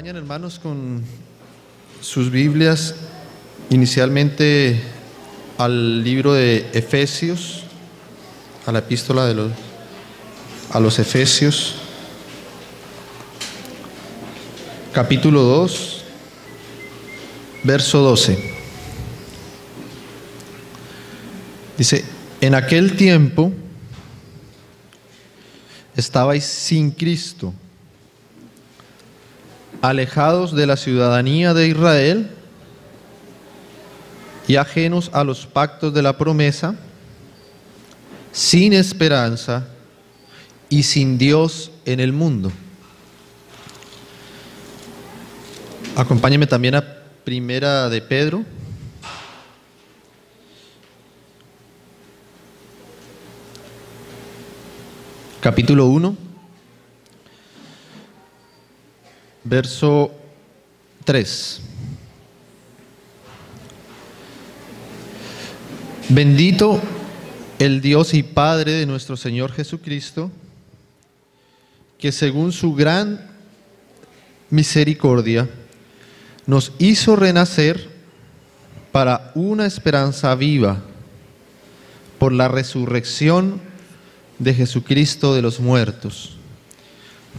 acompañan, hermanos, con sus Biblias inicialmente al libro de Efesios, a la epístola a los Efesios, capítulo 2, verso 12. Dice: en aquel tiempo estabais sin Cristo, alejados de la ciudadanía de Israel y ajenos a los pactos de la promesa, sin esperanza y sin Dios en el mundo. Acompáñenme también a Primera de Pedro, capítulo 1, verso 3. Bendito el Dios y Padre de nuestro Señor Jesucristo, que según su gran misericordia nos hizo renacer para una esperanza viva por la resurrección de Jesucristo de los muertos,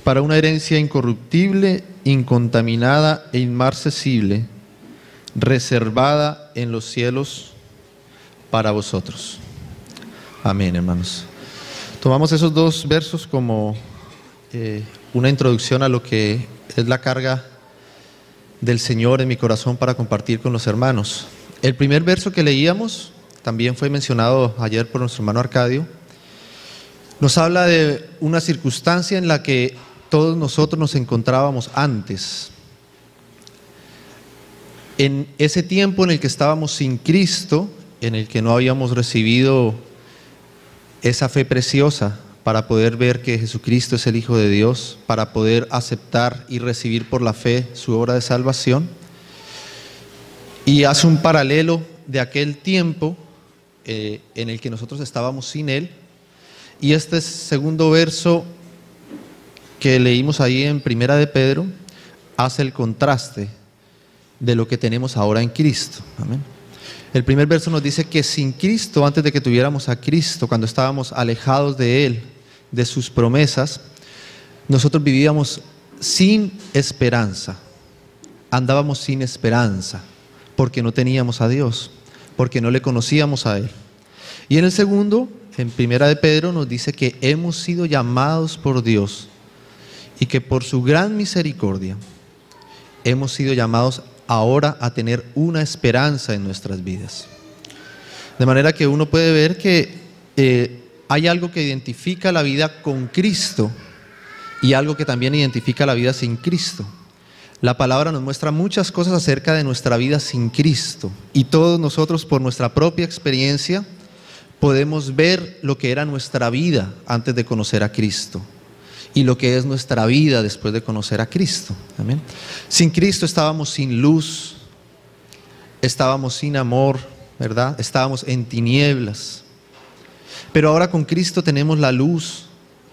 para una herencia incorruptible, incontaminada e inmarcesible, reservada en los cielos para vosotros. Amén, hermanos. Tomamos esos dos versos como una introducción a lo que es la carga del Señor en mi corazón para compartir con los hermanos. El primer verso que leíamos, también fue mencionado ayer por nuestro hermano Arcadio, nos habla de una circunstancia en la que todos nosotros nos encontrábamos antes. En ese tiempo en el que estábamos sin Cristo, en el que no habíamos recibido esa fe preciosa para poder ver que Jesucristo es el Hijo de Dios, para poder aceptar y recibir por la fe su obra de salvación. Y hace un paralelo de aquel tiempo en el que nosotros estábamos sin Él. Y este segundo verso que leímos ahí en Primera de Pedro hace el contraste de lo que tenemos ahora en Cristo. Amén. El primer verso nos dice que sin Cristo, antes de que tuviéramos a Cristo, cuando estábamos alejados de Él, de sus promesas, nosotros vivíamos sin esperanza, andábamos sin esperanza, porque no teníamos a Dios, porque no le conocíamos a Él. Y en el segundo, en Primera de Pedro, nos dice que hemos sido llamados por Dios y que por su gran misericordia hemos sido llamados ahora a tener una esperanza en nuestras vidas. De manera que uno puede ver que hay algo que identifica la vida con Cristo y algo que también identifica la vida sin Cristo. La palabra nos muestra muchas cosas acerca de nuestra vida sin Cristo, y todos nosotros, por nuestra propia experiencia, podemos ver lo que era nuestra vida antes de conocer a Cristo y lo que es nuestra vida después de conocer a Cristo. Amén. Sin Cristo estábamos sin luz, estábamos sin amor, ¿verdad? Estábamos en tinieblas. Pero ahora con Cristo tenemos la luz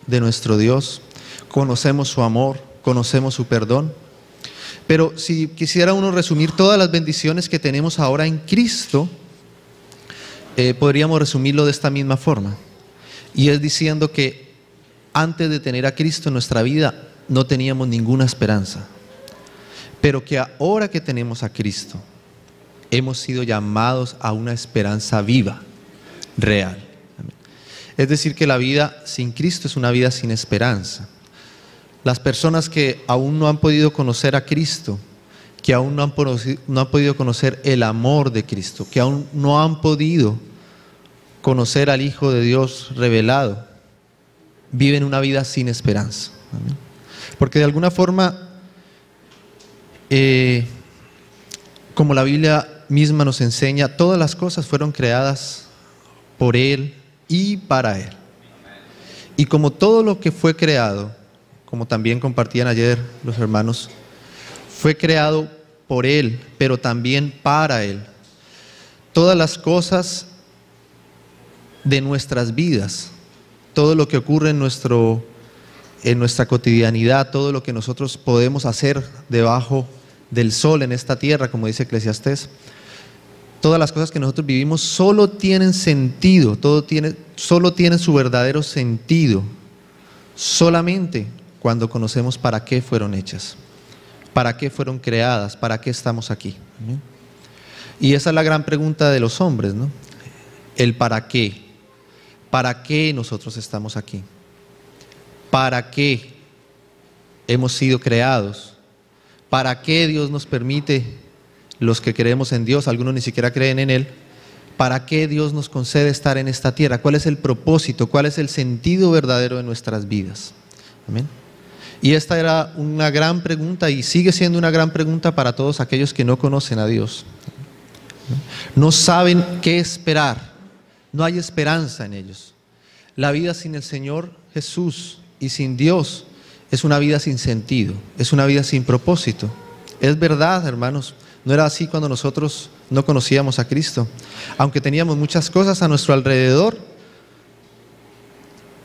de nuestro Dios, conocemos su amor, conocemos su perdón. Pero si quisiera uno resumir todas las bendiciones que tenemos ahora en Cristo, podríamos resumirlo de esta misma forma, y es diciendo que antes de tener a Cristo en nuestra vida no teníamos ninguna esperanza, pero que ahora que tenemos a Cristo hemos sido llamados a una esperanza viva, real. Es decir, que la vida sin Cristo es una vida sin esperanza. Las personas que aún no han podido conocer a Cristo, que aún no han podido conocer el amor de Cristo, que aún no han podido conocer al Hijo de Dios revelado, viven una vida sin esperanza. Amén. Porque de alguna forma, como la Biblia misma nos enseña, todas las cosas fueron creadas por Él y para Él. Y como todo lo que fue creado, como también compartían ayer los hermanos, fue creado por Él, pero también para Él. Todas las cosas de nuestras vidas, todo lo que ocurre en nuestro en nuestra cotidianidad, todo lo que nosotros podemos hacer debajo del sol en esta tierra, como dice Eclesiastés, todas las cosas que nosotros vivimos solo tienen sentido, solo tienen su verdadero sentido, solamente cuando conocemos para qué fueron hechas, para qué fueron creadas, para qué estamos aquí. ¿Amén? Y esa es la gran pregunta de los hombres, ¿no? El para qué. ¿Para qué nosotros estamos aquí? ¿Para qué hemos sido creados? ¿Para qué Dios nos permite, los que creemos en Dios, algunos ni siquiera creen en Él, para qué Dios nos concede estar en esta tierra? ¿Cuál es el propósito? ¿Cuál es el sentido verdadero de nuestras vidas? Amén. Y esta era una gran pregunta y sigue siendo una gran pregunta para todos aquellos que no conocen a Dios. No saben qué esperar, no hay esperanza en ellos. La vida sin el Señor Jesús y sin Dios es una vida sin sentido, es una vida sin propósito. Es verdad, hermanos, no era así cuando nosotros no conocíamos a Cristo. Aunque teníamos muchas cosas a nuestro alrededor,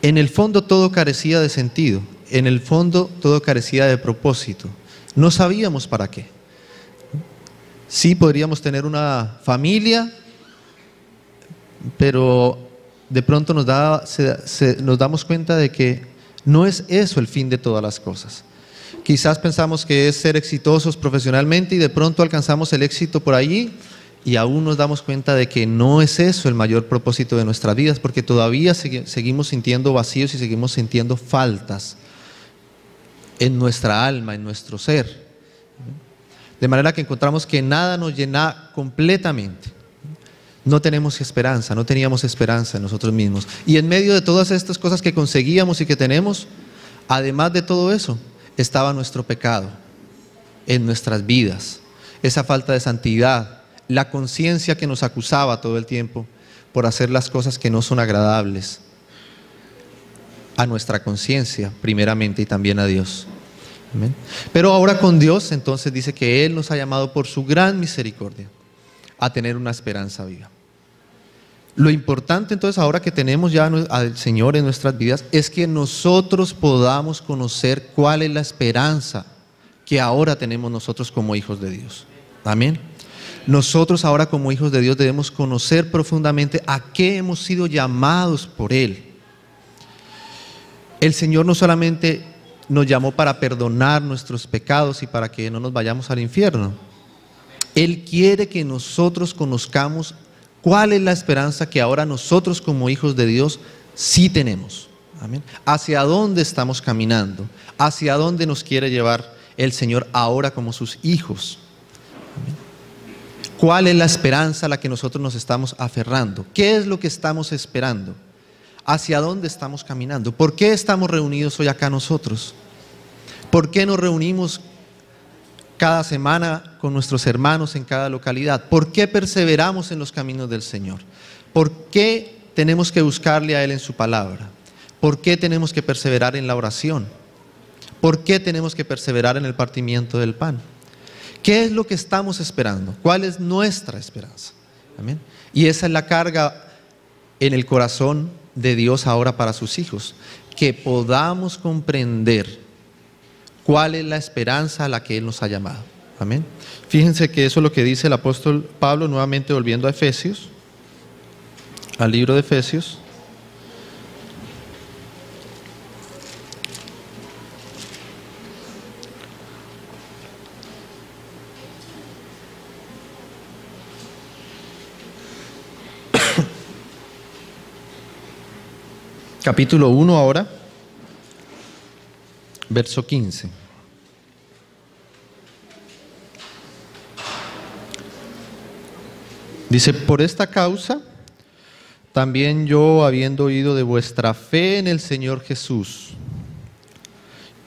en el fondo todo carecía de sentido, en el fondo todo carecía de propósito. No sabíamos para qué. Sí podríamos tener una familia, pero de pronto nos damos cuenta de que no es eso el fin de todas las cosas. Quizás pensamos que es ser exitosos profesionalmente y de pronto alcanzamos el éxito por allí y aún nos damos cuenta de que no es eso el mayor propósito de nuestras vidas, porque todavía seguimos sintiendo vacíos y seguimos sintiendo faltas en nuestra alma, en nuestro ser. De manera que encontramos que nada nos llena completamente. No tenemos esperanza, no teníamos esperanza en nosotros mismos. Y en medio de todas estas cosas que conseguíamos y que tenemos, además de todo eso, estaba nuestro pecado en nuestras vidas, esa falta de santidad, la conciencia que nos acusaba todo el tiempo por hacer las cosas que no son agradables a nuestra conciencia primeramente y también a Dios. Amén. Pero ahora con Dios entonces dice que Él nos ha llamado por su gran misericordia a tener una esperanza viva. Lo importante entonces ahora que tenemos ya al Señor en nuestras vidas es que nosotros podamos conocer cuál es la esperanza que ahora tenemos nosotros como hijos de Dios. Amén. Nosotros ahora como hijos de Dios debemos conocer profundamente a qué hemos sido llamados por Él. El Señor no solamente nos llamó para perdonar nuestros pecados y para que no nos vayamos al infierno. Él quiere que nosotros conozcamos cuál es la esperanza que ahora nosotros como hijos de Dios sí tenemos. Amén. Hacia dónde estamos caminando, hacia dónde nos quiere llevar el Señor ahora como sus hijos. Amén. ¿Cuál es la esperanza a la que nosotros nos estamos aferrando? ¿Qué es lo que estamos esperando? ¿Hacia dónde estamos caminando? ¿Por qué estamos reunidos hoy acá nosotros? ¿Por qué nos reunimos cada semana con nuestros hermanos en cada localidad? ¿Por qué perseveramos en los caminos del Señor? ¿Por qué tenemos que buscarle a Él en su palabra? ¿Por qué tenemos que perseverar en la oración? ¿Por qué tenemos que perseverar en el partimiento del pan? ¿Qué es lo que estamos esperando? ¿Cuál es nuestra esperanza? Amén. Y esa es la carga en el corazón de Dios ahora para sus hijos, que podamos comprender cuál es la esperanza a la que Él nos ha llamado. Amén. Fíjense que eso es lo que dice el apóstol Pablo, nuevamente volviendo a Efesios, al libro de Efesios. Capítulo 1 ahora, verso 15. Dice: por esta causa, también yo, habiendo oído de vuestra fe en el Señor Jesús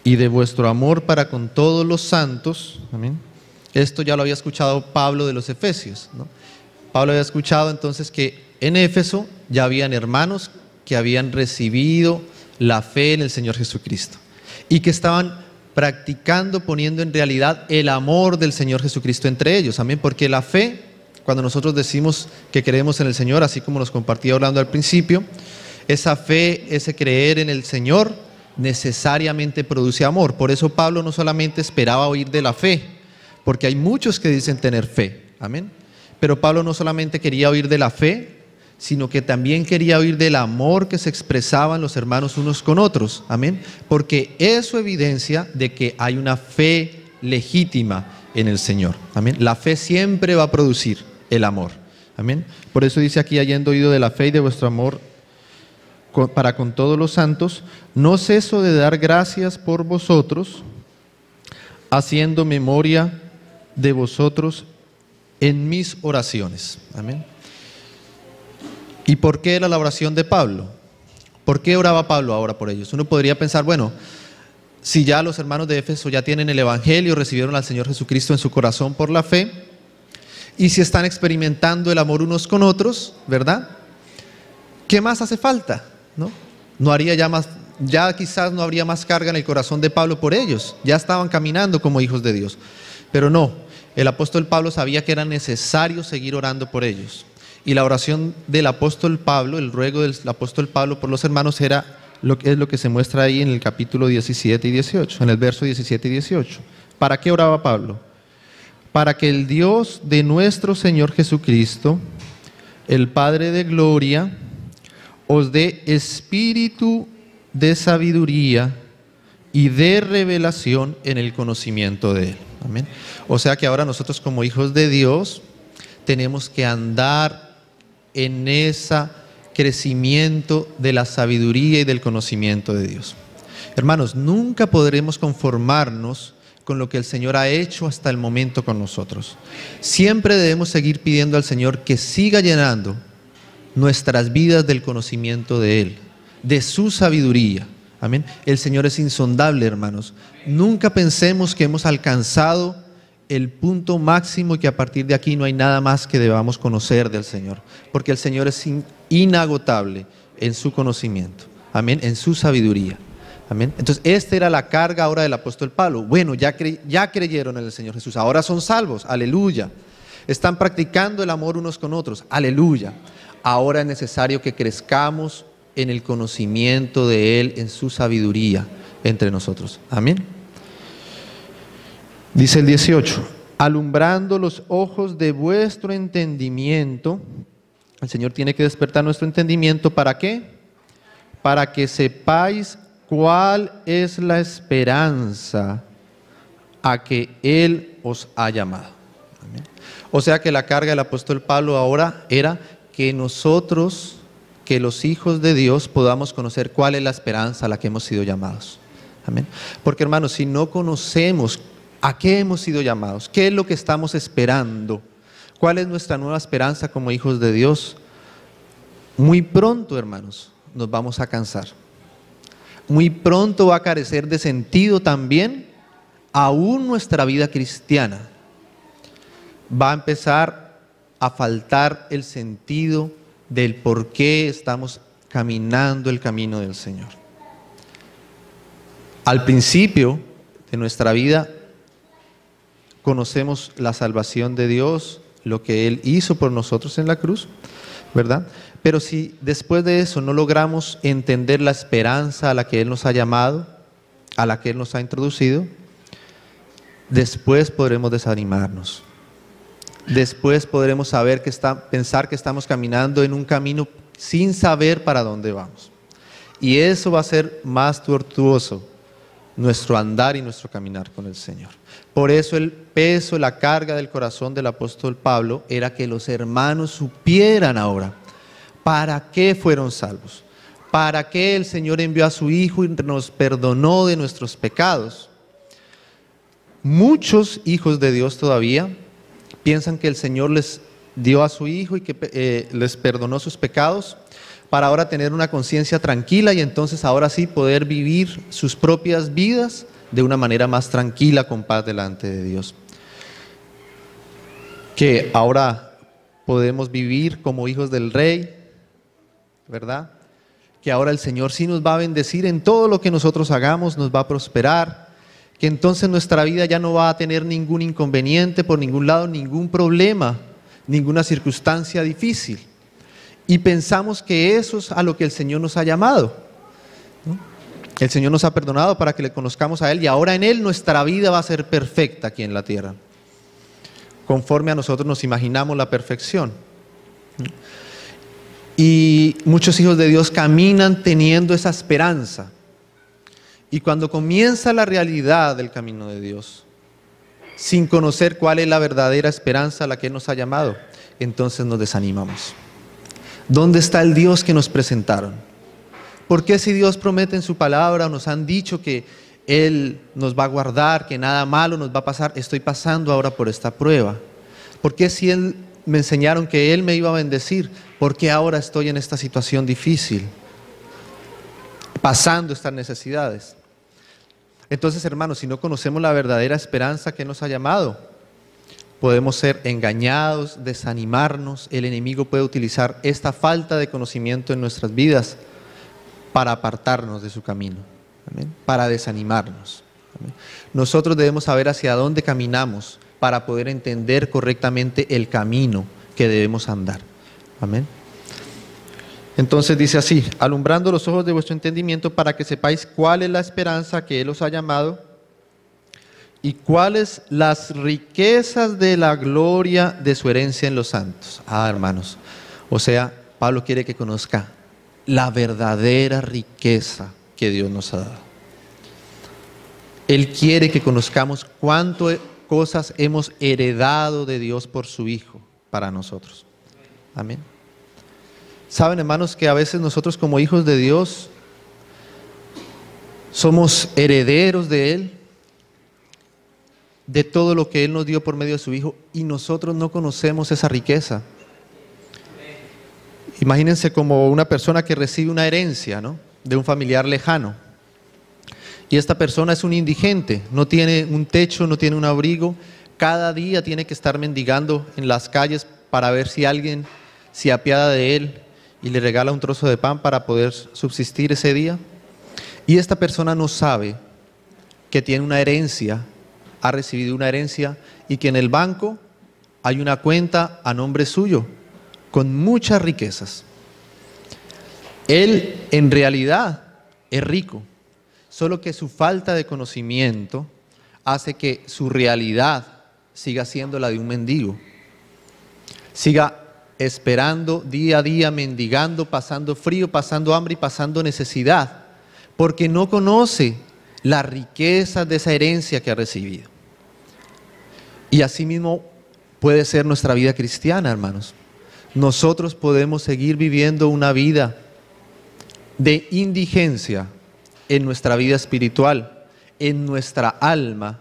y de vuestro amor para con todos los santos, amén. Esto ya lo había escuchado Pablo de los Efesios, ¿no? Pablo había escuchado entonces que en Éfeso ya habían hermanos que habían recibido la fe en el Señor Jesucristo y que estaban practicando, poniendo en realidad el amor del Señor Jesucristo entre ellos. Amén. Porque la fe, cuando nosotros decimos que creemos en el Señor, así como nos compartía hablando al principio, esa fe, ese creer en el Señor, necesariamente produce amor. Por eso Pablo no solamente esperaba oír de la fe, porque hay muchos que dicen tener fe, amén. Pero Pablo no solamente quería oír de la fe, sino que también quería oír del amor que se expresaban los hermanos unos con otros, amén. Porque eso evidencia de que hay una fe legítima en el Señor, amén. La fe siempre va a producir el amor, amén. Por eso dice aquí, habiendo oído de la fe y de vuestro amor para con todos los santos, no ceso de dar gracias por vosotros, haciendo memoria de vosotros en mis oraciones. Amén. ¿Y por qué era la oración de Pablo? ¿Por qué oraba Pablo ahora por ellos? Uno podría pensar, bueno, si ya los hermanos de Éfeso ya tienen el Evangelio, recibieron al Señor Jesucristo en su corazón por la fe, y si están experimentando el amor unos con otros, ¿verdad? ¿Qué más hace falta? No haría ya quizás no habría más carga en el corazón de Pablo por ellos, ya estaban caminando como hijos de Dios. Pero no, el apóstol Pablo sabía que era necesario seguir orando por ellos. Y la oración del apóstol Pablo, el ruego del apóstol Pablo por los hermanos es lo que se muestra ahí en el capítulo 17 y 18, en el verso 17 y 18. ¿Para qué oraba Pablo? Para que el Dios de nuestro Señor Jesucristo, el Padre de gloria, os dé espíritu de sabiduría y de revelación en el conocimiento de Él. Amén. O sea que ahora nosotros como hijos de Dios tenemos que andar en ese crecimiento de la sabiduría y del conocimiento de Dios. Hermanos, nunca podremos conformarnos con lo que el Señor ha hecho hasta el momento con nosotros. Siempre debemos seguir pidiendo al Señor que siga llenando nuestras vidas del conocimiento de Él, de su sabiduría. Amén. El Señor es insondable, hermanos. Nunca pensemos que hemos alcanzado el punto máximo y que a partir de aquí no hay nada más que debamos conocer del Señor, porque el Señor es inagotable en su conocimiento, amén, en su sabiduría, amén. Entonces esta era la carga ahora del apóstol Pablo. Bueno, ya creyeron en el Señor Jesús, ahora son salvos, aleluya. Están practicando el amor unos con otros, aleluya. Ahora es necesario que crezcamos en el conocimiento de Él, en su sabiduría entre nosotros, amén. Dice el 18, alumbrando los ojos de vuestro entendimiento. El Señor tiene que despertar nuestro entendimiento. ¿Para qué? Para que sepáis cuál es la esperanza a que Él os ha llamado. Amén. O sea que la carga del apóstol Pablo ahora era que nosotros, que los hijos de Dios, podamos conocer cuál es la esperanza a la que hemos sido llamados. Amén. Porque hermanos, si no conocemos ¿a qué hemos sido llamados? ¿Qué es lo que estamos esperando? ¿Cuál es nuestra nueva esperanza como hijos de Dios? Muy pronto, hermanos, nos vamos a cansar. Muy pronto va a carecer de sentido también, aún nuestra vida cristiana. Va a empezar a faltar el sentido del por qué estamos caminando el camino del Señor. Al principio de nuestra vida, conocemos la salvación de Dios, lo que Él hizo por nosotros en la cruz, ¿verdad? Pero si después de eso no logramos entender la esperanza a la que Él nos ha llamado, a la que Él nos ha introducido, después podremos desanimarnos. Después podremos pensar que estamos caminando en un camino sin saber para dónde vamos. Y eso va a ser más tortuoso nuestro andar y nuestro caminar con el Señor. Por eso el peso, la carga del corazón del apóstol Pablo era que los hermanos supieran ahora para qué fueron salvos, para qué el Señor envió a su Hijo y nos perdonó de nuestros pecados. Muchos hijos de Dios todavía piensan que el Señor les dio a su Hijo y que les perdonó sus pecados para ahora tener una conciencia tranquila y entonces ahora sí poder vivir sus propias vidas de una manera más tranquila, con paz delante de Dios. Que ahora podemos vivir como hijos del Rey, ¿verdad? Que ahora el Señor sí nos va a bendecir en todo lo que nosotros hagamos, nos va a prosperar, que entonces nuestra vida ya no va a tener ningún inconveniente por ningún lado, ningún problema, ninguna circunstancia difícil. Y pensamos que eso es a lo que el Señor nos ha llamado, ¿no? El Señor nos ha perdonado para que le conozcamos a Él y ahora en Él nuestra vida va a ser perfecta aquí en la tierra, conforme a nosotros nos imaginamos la perfección. Y muchos hijos de Dios caminan teniendo esa esperanza. Y cuando comienza la realidad del camino de Dios, sin conocer cuál es la verdadera esperanza a la que Él nos ha llamado, entonces nos desanimamos. ¿Dónde está el Dios que nos presentaron? ¿Por qué si Dios promete en su palabra, nos han dicho que Él nos va a guardar, que nada malo nos va a pasar, estoy pasando ahora por esta prueba? ¿Por qué si me enseñaron que Él me iba a bendecir, por qué ahora estoy en esta situación difícil, pasando estas necesidades? Entonces, hermanos, si no conocemos la verdadera esperanza que nos ha llamado, podemos ser engañados, desanimarnos. El enemigo puede utilizar esta falta de conocimiento en nuestras vidas para apartarnos de su camino, ¿amén? Para desanimarnos, ¿amén? Nosotros debemos saber hacia dónde caminamos para poder entender correctamente el camino que debemos andar. Amén. Entonces dice así: alumbrando los ojos de vuestro entendimiento para que sepáis cuál es la esperanza que Él os ha llamado y cuáles las riquezas de la gloria de su herencia en los santos. Hermanos, o sea, Pablo quiere que conozca la verdadera riqueza que Dios nos ha dado. Él quiere que conozcamos cuántas cosas hemos heredado de Dios por su Hijo para nosotros. Amén. Saben, hermanos, que a veces nosotros como hijos de Dios somos herederos de Él, de todo lo que Él nos dio por medio de su Hijo, y nosotros no conocemos esa riqueza. Imagínense como una persona que recibe una herencia, ¿no?, de un familiar lejano, y esta persona es un indigente, no tiene un techo, no tiene un abrigo, cada día tiene que estar mendigando en las calles para ver si alguien se apiada de él y le regala un trozo de pan para poder subsistir ese día. Y esta persona no sabe que tiene una herencia, ha recibido una herencia, y que en el banco hay una cuenta a nombre suyo con muchas riquezas. Él en realidad es rico, solo que su falta de conocimiento hace que su realidad siga siendo la de un mendigo, siga esperando día a día, mendigando, pasando frío, pasando hambre y pasando necesidad, porque no conoce la riqueza de esa herencia que ha recibido. Y así mismo puede ser nuestra vida cristiana, hermanos. Nosotros podemos seguir viviendo una vida de indigencia en nuestra vida espiritual, en nuestra alma,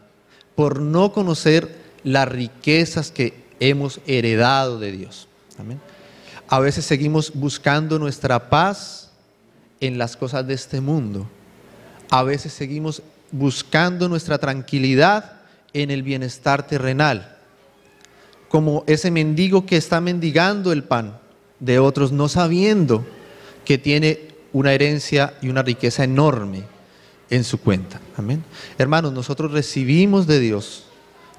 por no conocer las riquezas que hemos heredado de Dios. Amén. A veces seguimos buscando nuestra paz en las cosas de este mundo. A veces seguimos buscando nuestra tranquilidad en el bienestar terrenal, como ese mendigo que está mendigando el pan de otros, no sabiendo que tiene una herencia y una riqueza enorme en su cuenta. Amén. Hermanos, nosotros recibimos de Dios,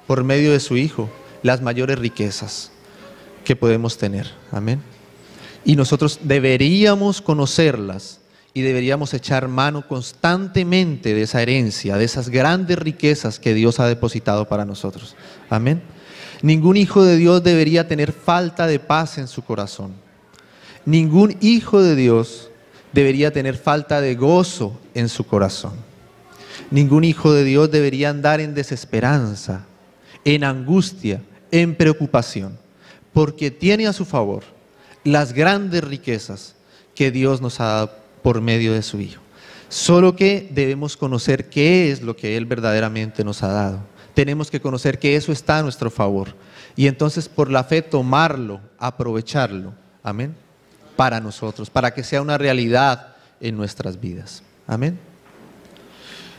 por medio de su Hijo, las mayores riquezas que podemos tener. Amén. Y nosotros deberíamos conocerlas y deberíamos echar mano constantemente de esa herencia, de esas grandes riquezas que Dios ha depositado para nosotros. Amén. Ningún hijo de Dios debería tener falta de paz en su corazón. Ningún hijo de Dios debería tener falta de gozo en su corazón. Ningún hijo de Dios debería andar en desesperanza, en angustia, en preocupación, porque tiene a su favor las grandes riquezas que Dios nos ha dado por medio de su Hijo. Solo que debemos conocer qué es lo que Él verdaderamente nos ha dado. Tenemos que conocer que eso está a nuestro favor. Y entonces por la fe tomarlo, aprovecharlo. Amén. Para nosotros, para que sea una realidad en nuestras vidas. Amén.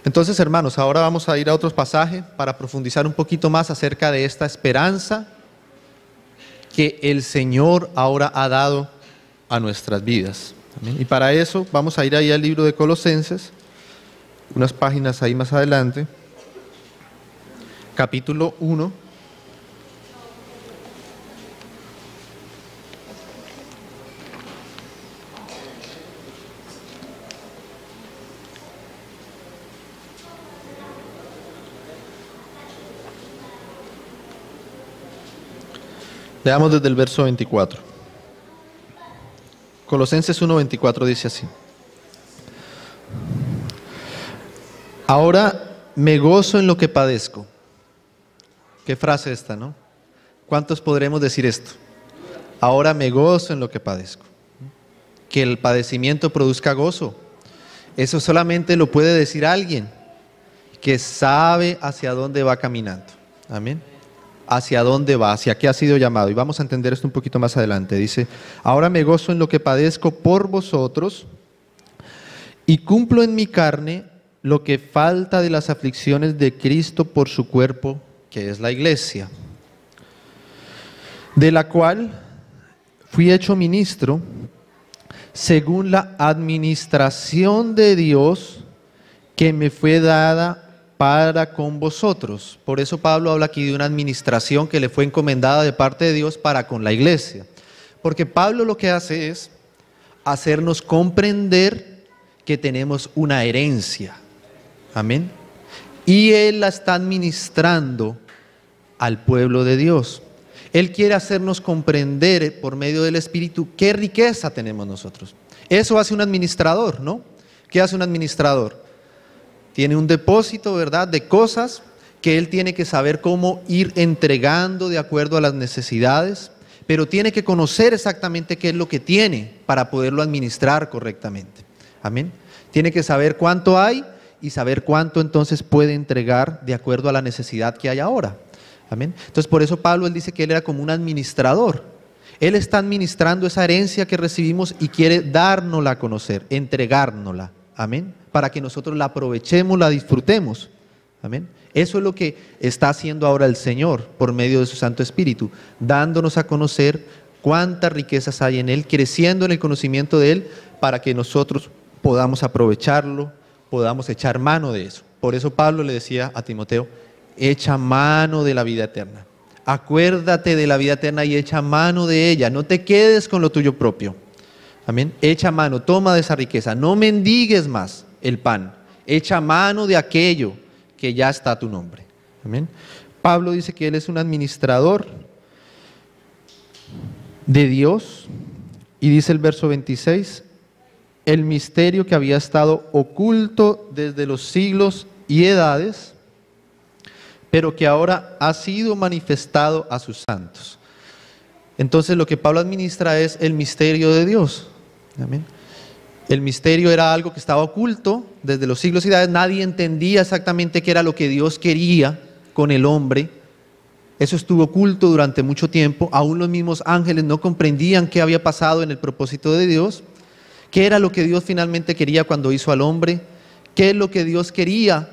Entonces, hermanos, ahora vamos a ir a otros pasajes para profundizar un poquito más acerca de esta esperanza que el Señor ahora ha dado a nuestras vidas. Amén. Y para eso vamos a ir ahí al libro de Colosenses, unas páginas ahí más adelante, capítulo 1. Leamos desde el verso 24. Colosenses 1:24 dice así: ahora me gozo en lo que padezco. Qué frase esta, ¿no? ¿Cuántos podremos decir esto? Ahora me gozo en lo que padezco. Que el padecimiento produzca gozo. Eso solamente lo puede decir alguien que sabe hacia dónde va caminando. Amén. Hacia dónde va, hacia qué ha sido llamado. Y vamos a entender esto un poquito más adelante. Dice: ahora me gozo en lo que padezco por vosotros y cumplo en mi carne lo que falta de las aflicciones de Cristo por su cuerpo, que es la iglesia, de la cual fui hecho ministro según la administración de Dios que me fue dada para con vosotros. Por eso Pablo habla aquí de una administración que le fue encomendada de parte de Dios para con la iglesia. Porque Pablo lo que hace es hacernos comprender que tenemos una herencia. Amén. Y Él la está administrando al pueblo de Dios. Él quiere hacernos comprender por medio del Espíritu qué riqueza tenemos nosotros. Eso hace un administrador, ¿no? ¿Qué hace un administrador? Tiene un depósito, ¿verdad?, de cosas que él tiene que saber cómo ir entregando de acuerdo a las necesidades, pero tiene que conocer exactamente qué es lo que tiene para poderlo administrar correctamente. Amén. Tiene que saber cuánto hay y saber cuánto entonces puede entregar de acuerdo a la necesidad que hay ahora. Amén. Entonces por eso Pablo, él dice que él era como un administrador. Él está administrando esa herencia que recibimos y quiere dárnosla a conocer, entregárnosla. Amén. Para que nosotros la aprovechemos, la disfrutemos. Amén. Eso es lo que está haciendo ahora el Señor por medio de su Santo Espíritu, dándonos a conocer cuántas riquezas hay en Él, creciendo en el conocimiento de Él, para que nosotros podamos aprovecharlo, podamos echar mano de eso. Por eso Pablo le decía a Timoteo: echa mano de la vida eterna. Acuérdate de la vida eterna y echa mano de ella. No te quedes con lo tuyo propio. Amén. Echa mano, toma de esa riqueza. No mendigues más el pan. Echa mano de aquello que ya está a tu nombre. Amén. Pablo dice que él es un administrador de Dios. Y dice el verso 26: el misterio que había estado oculto desde los siglos y edades, pero que ahora ha sido manifestado a sus santos. Entonces lo que Pablo administra es el misterio de Dios. Amén. El misterio era algo que estaba oculto desde los siglos y edades. Nadie entendía exactamente qué era lo que Dios quería con el hombre. Eso estuvo oculto durante mucho tiempo. Aún los mismos ángeles no comprendían qué había pasado en el propósito de Dios. ¿Qué era lo que Dios finalmente quería cuando hizo al hombre? ¿Qué es lo que Dios quería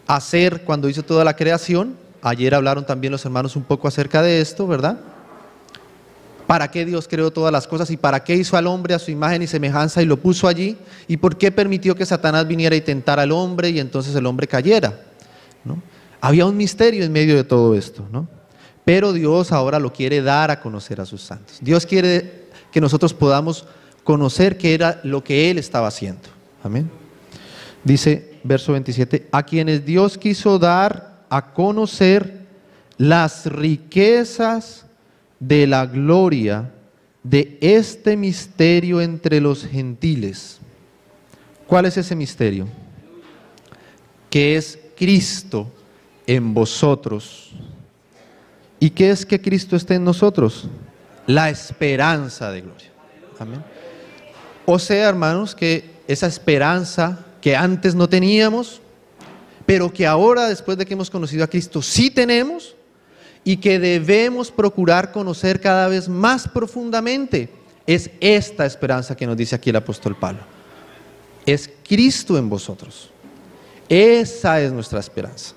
hacer cuando hizo toda la creación? Ayer hablaron también los hermanos un poco acerca de esto, ¿verdad? ¿Para qué Dios creó todas las cosas y para qué hizo al hombre a su imagen y semejanza y lo puso allí? ¿Y por qué permitió que Satanás viniera y tentara al hombre y entonces el hombre cayera? ¿No? Había un misterio en medio de todo esto, ¿no? Pero Dios ahora lo quiere dar a conocer a sus santos. Dios quiere que nosotros podamos conocer qué era lo que Él estaba haciendo. Amén. Dice verso 27, a quienes Dios quiso dar a conocer las riquezas de la gloria de este misterio entre los gentiles. ¿Cuál es ese misterio? Que es Cristo en vosotros. ¿Y qué es que Cristo esté en nosotros? La esperanza de gloria. Amén. O sea, hermanos, que esa esperanza que antes no teníamos, pero que ahora, después de que hemos conocido a Cristo, sí tenemos, y que debemos procurar conocer cada vez más profundamente, es esta esperanza que nos dice aquí el apóstol Pablo. Es Cristo en vosotros. Esa es nuestra esperanza.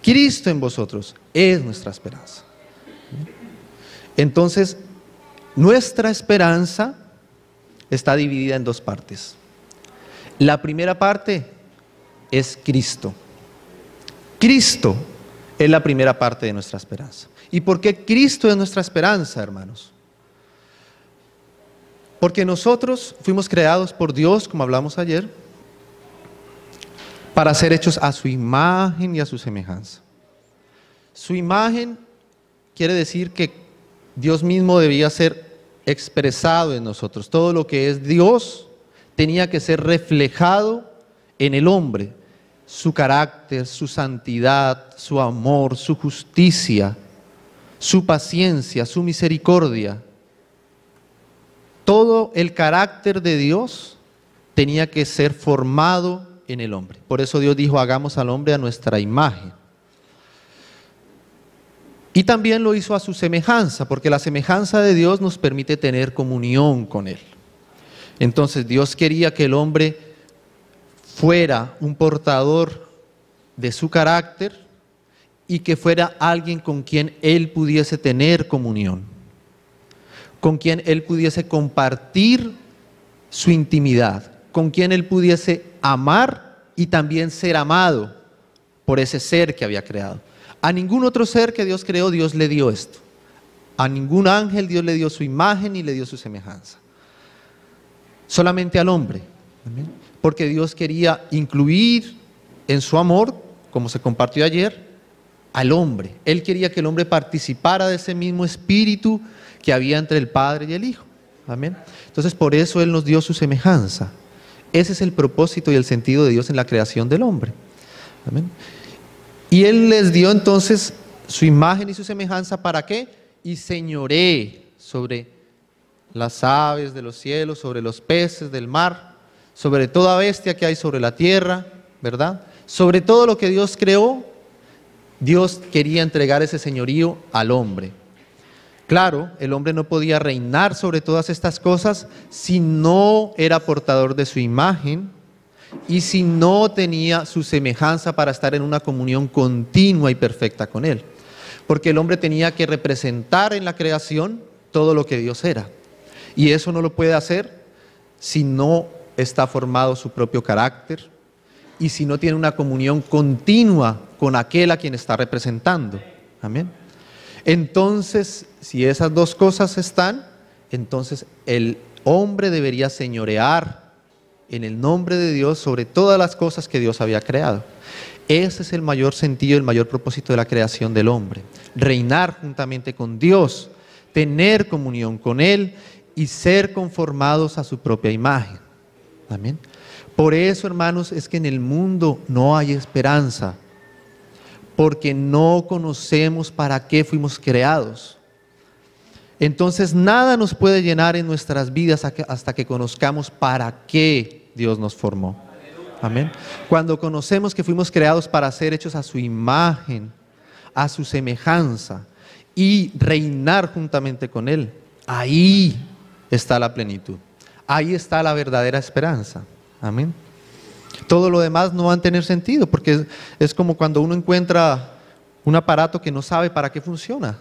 Cristo en vosotros es nuestra esperanza. Entonces, nuestra esperanza está dividida en dos partes. La primera parte es Cristo. Cristo es la primera parte de nuestra esperanza. ¿Y por qué Cristo es nuestra esperanza, hermanos? Porque nosotros fuimos creados por Dios, como hablamos ayer, para ser hechos a su imagen y a su semejanza. Su imagen quiere decir que Dios mismo debía ser expresado en nosotros. Todo lo que es Dios tenía que ser reflejado en el hombre. Su carácter, su santidad, su amor, su justicia, su paciencia, su misericordia. Todo el carácter de Dios tenía que ser formado en el hombre. Por eso Dios dijo, hagamos al hombre a nuestra imagen. Y también lo hizo a su semejanza, porque la semejanza de Dios nos permite tener comunión con Él. Entonces Dios quería que el hombre fuera un portador de su carácter y que fuera alguien con quien Él pudiese tener comunión, con quien Él pudiese compartir su intimidad, con quien Él pudiese amar y también ser amado por ese ser que había creado. A ningún otro ser que Dios creó, Dios le dio esto. A ningún ángel Dios le dio su imagen y le dio su semejanza. Solamente al hombre. ¿Amén? Porque Dios quería incluir en su amor, como se compartió ayer, al hombre. Él quería que el hombre participara de ese mismo espíritu que había entre el Padre y el Hijo. Amén. Entonces por eso Él nos dio su semejanza. Ese es el propósito y el sentido de Dios en la creación del hombre. Amén. Y Él les dio entonces su imagen y su semejanza, ¿para qué? Y señoree sobre las aves de los cielos, sobre los peces del mar, sobre toda bestia que hay sobre la tierra, ¿verdad? Sobre todo lo que Dios creó, Dios quería entregar ese señorío al hombre. Claro, el hombre no podía reinar sobre todas estas cosas si no era portador de su imagen y si no tenía su semejanza para estar en una comunión continua y perfecta con Él. Porque el hombre tenía que representar en la creación todo lo que Dios era. Y eso no lo puede hacer si no está formado su propio carácter y si no tiene una comunión continua con aquel a quien está representando. Amén. Entonces, si esas dos cosas están, entonces el hombre debería señorear en el nombre de Dios sobre todas las cosas que Dios había creado. Ese es el mayor sentido, el mayor propósito de la creación del hombre. Reinar juntamente con Dios, tener comunión con Él y ser conformados a su propia imagen. Amén. Por eso, hermanos, es que en el mundo no hay esperanza, porque no conocemos para qué fuimos creados. Entonces nada nos puede llenar en nuestras vidas hasta que conozcamos para qué Dios nos formó. Amén. Cuando conocemos que fuimos creados para ser hechos a su imagen, a su semejanza y reinar juntamente con Él, ahí está la plenitud. Ahí está la verdadera esperanza. Amén. Todo lo demás no va a tener sentido, porque es como cuando uno encuentra un aparato que no sabe para qué funciona,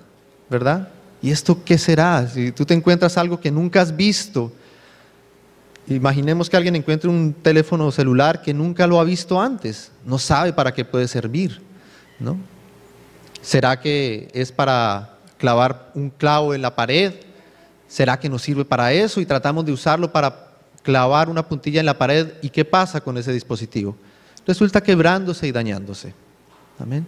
¿verdad? ¿Y esto qué será? Si tú te encuentras algo que nunca has visto, imaginemos que alguien encuentre un teléfono celular que nunca lo ha visto antes, no sabe para qué puede servir, ¿no? ¿Será que es para clavar un clavo en la pared? ¿Será que nos sirve para eso y tratamos de usarlo para clavar una puntilla en la pared? ¿Y qué pasa con ese dispositivo? Resulta quebrándose y dañándose. Amén.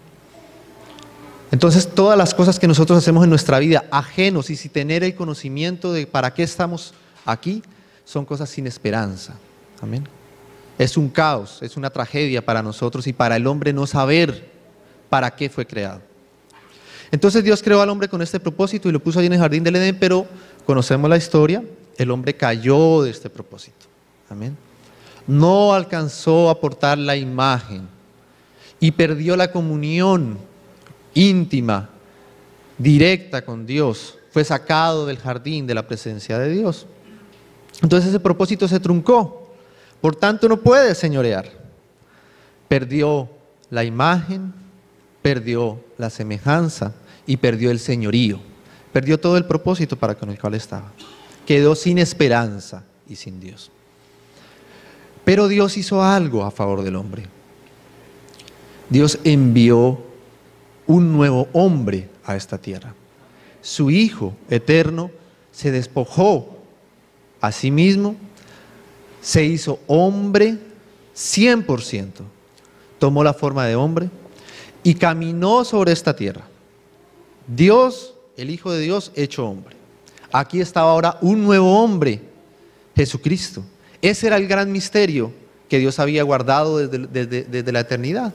Entonces todas las cosas que nosotros hacemos en nuestra vida, ajenos y sin tener el conocimiento de para qué estamos aquí, son cosas sin esperanza. Amén. Es un caos, es una tragedia para nosotros y para el hombre no saber para qué fue creado. Entonces Dios creó al hombre con este propósito y lo puso allí en el jardín del Edén, pero conocemos la historia, el hombre cayó de este propósito. Amén. No alcanzó a portar la imagen y perdió la comunión íntima, directa con Dios. Fue sacado del jardín de la presencia de Dios. Entonces ese propósito se truncó. Por tanto no puede señorear. Perdió la imagen, perdió la semejanza y perdió el señorío. Perdió todo el propósito para con el cual estaba. Quedó sin esperanza y sin Dios. Pero Dios hizo algo a favor del hombre. Dios envió un nuevo hombre a esta tierra. Su Hijo eterno se despojó a sí mismo, se hizo hombre 100%, tomó la forma de hombre y caminó sobre esta tierra. Dios el Hijo de Dios hecho hombre. Aquí estaba ahora un nuevo hombre, Jesucristo. Ese era el gran misterio que Dios había guardado desde la eternidad.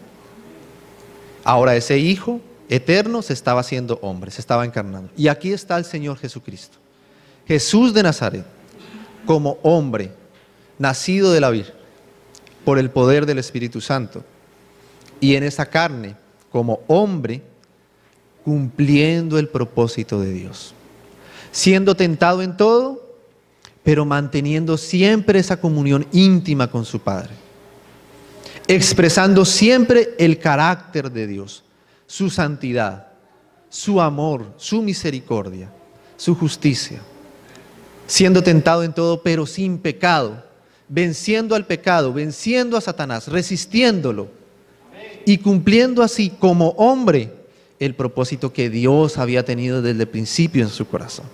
Ahora ese Hijo eterno se estaba haciendo hombre, se estaba encarnando. Y aquí está el Señor Jesucristo. Jesús de Nazaret, como hombre, nacido de la Virgen, por el poder del Espíritu Santo. Y en esa carne, como hombre, cumpliendo el propósito de Dios. Siendo tentado en todo, pero manteniendo siempre esa comunión íntima con su Padre. Expresando siempre el carácter de Dios, su santidad, su amor, su misericordia, su justicia. Siendo tentado en todo, pero sin pecado, venciendo al pecado, venciendo a Satanás, resistiéndolo y cumpliendo así como hombre el propósito que Dios había tenido desde el principio en su corazón.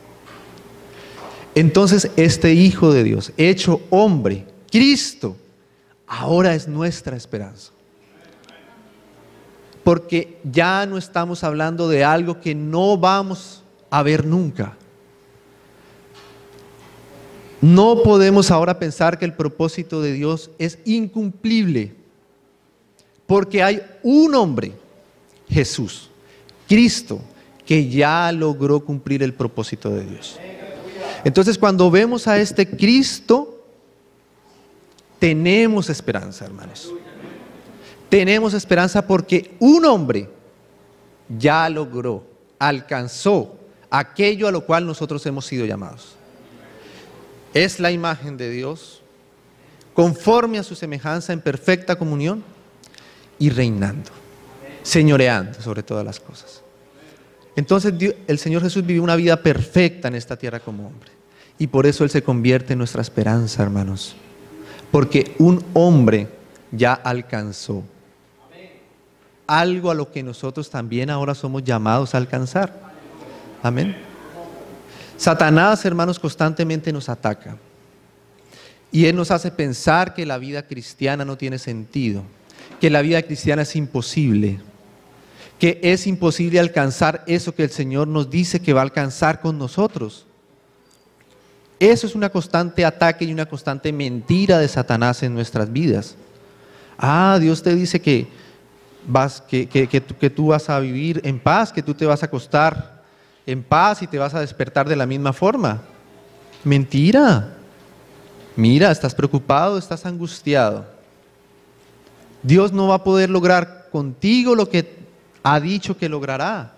Entonces este Hijo de Dios, hecho hombre, Cristo, ahora es nuestra esperanza. Porque ya no estamos hablando de algo que no vamos a ver nunca. No podemos ahora pensar que el propósito de Dios es incumplible, porque hay un hombre, Jesús, Cristo, que ya logró cumplir el propósito de Dios. Entonces, cuando vemos a este Cristo, tenemos esperanza, hermanos. Tenemos esperanza porque un hombre ya logró, alcanzó aquello a lo cual nosotros hemos sido llamados. Es la imagen de Dios, conforme a su semejanza, en perfecta comunión y reinando, señoreando sobre todas las cosas. Entonces el Señor Jesús vivió una vida perfecta en esta tierra como hombre. Y por eso Él se convierte en nuestra esperanza, hermanos. Porque un hombre ya alcanzó algo a lo que nosotros también ahora somos llamados a alcanzar. Amén. Satanás, hermanos, constantemente nos ataca. Y él nos hace pensar que la vida cristiana no tiene sentido, que la vida cristiana es imposible, que es imposible alcanzar eso que el Señor nos dice que va a alcanzar con nosotros. Eso es una constante ataque y una constante mentira de Satanás en nuestras vidas. Dios te dice que tú vas a vivir en paz, que tú te vas a acostar en paz y te vas a despertar de la misma forma. Mentira. Mira, estás preocupado, estás angustiado. Dios no va a poder lograr contigo lo que ha dicho que logrará.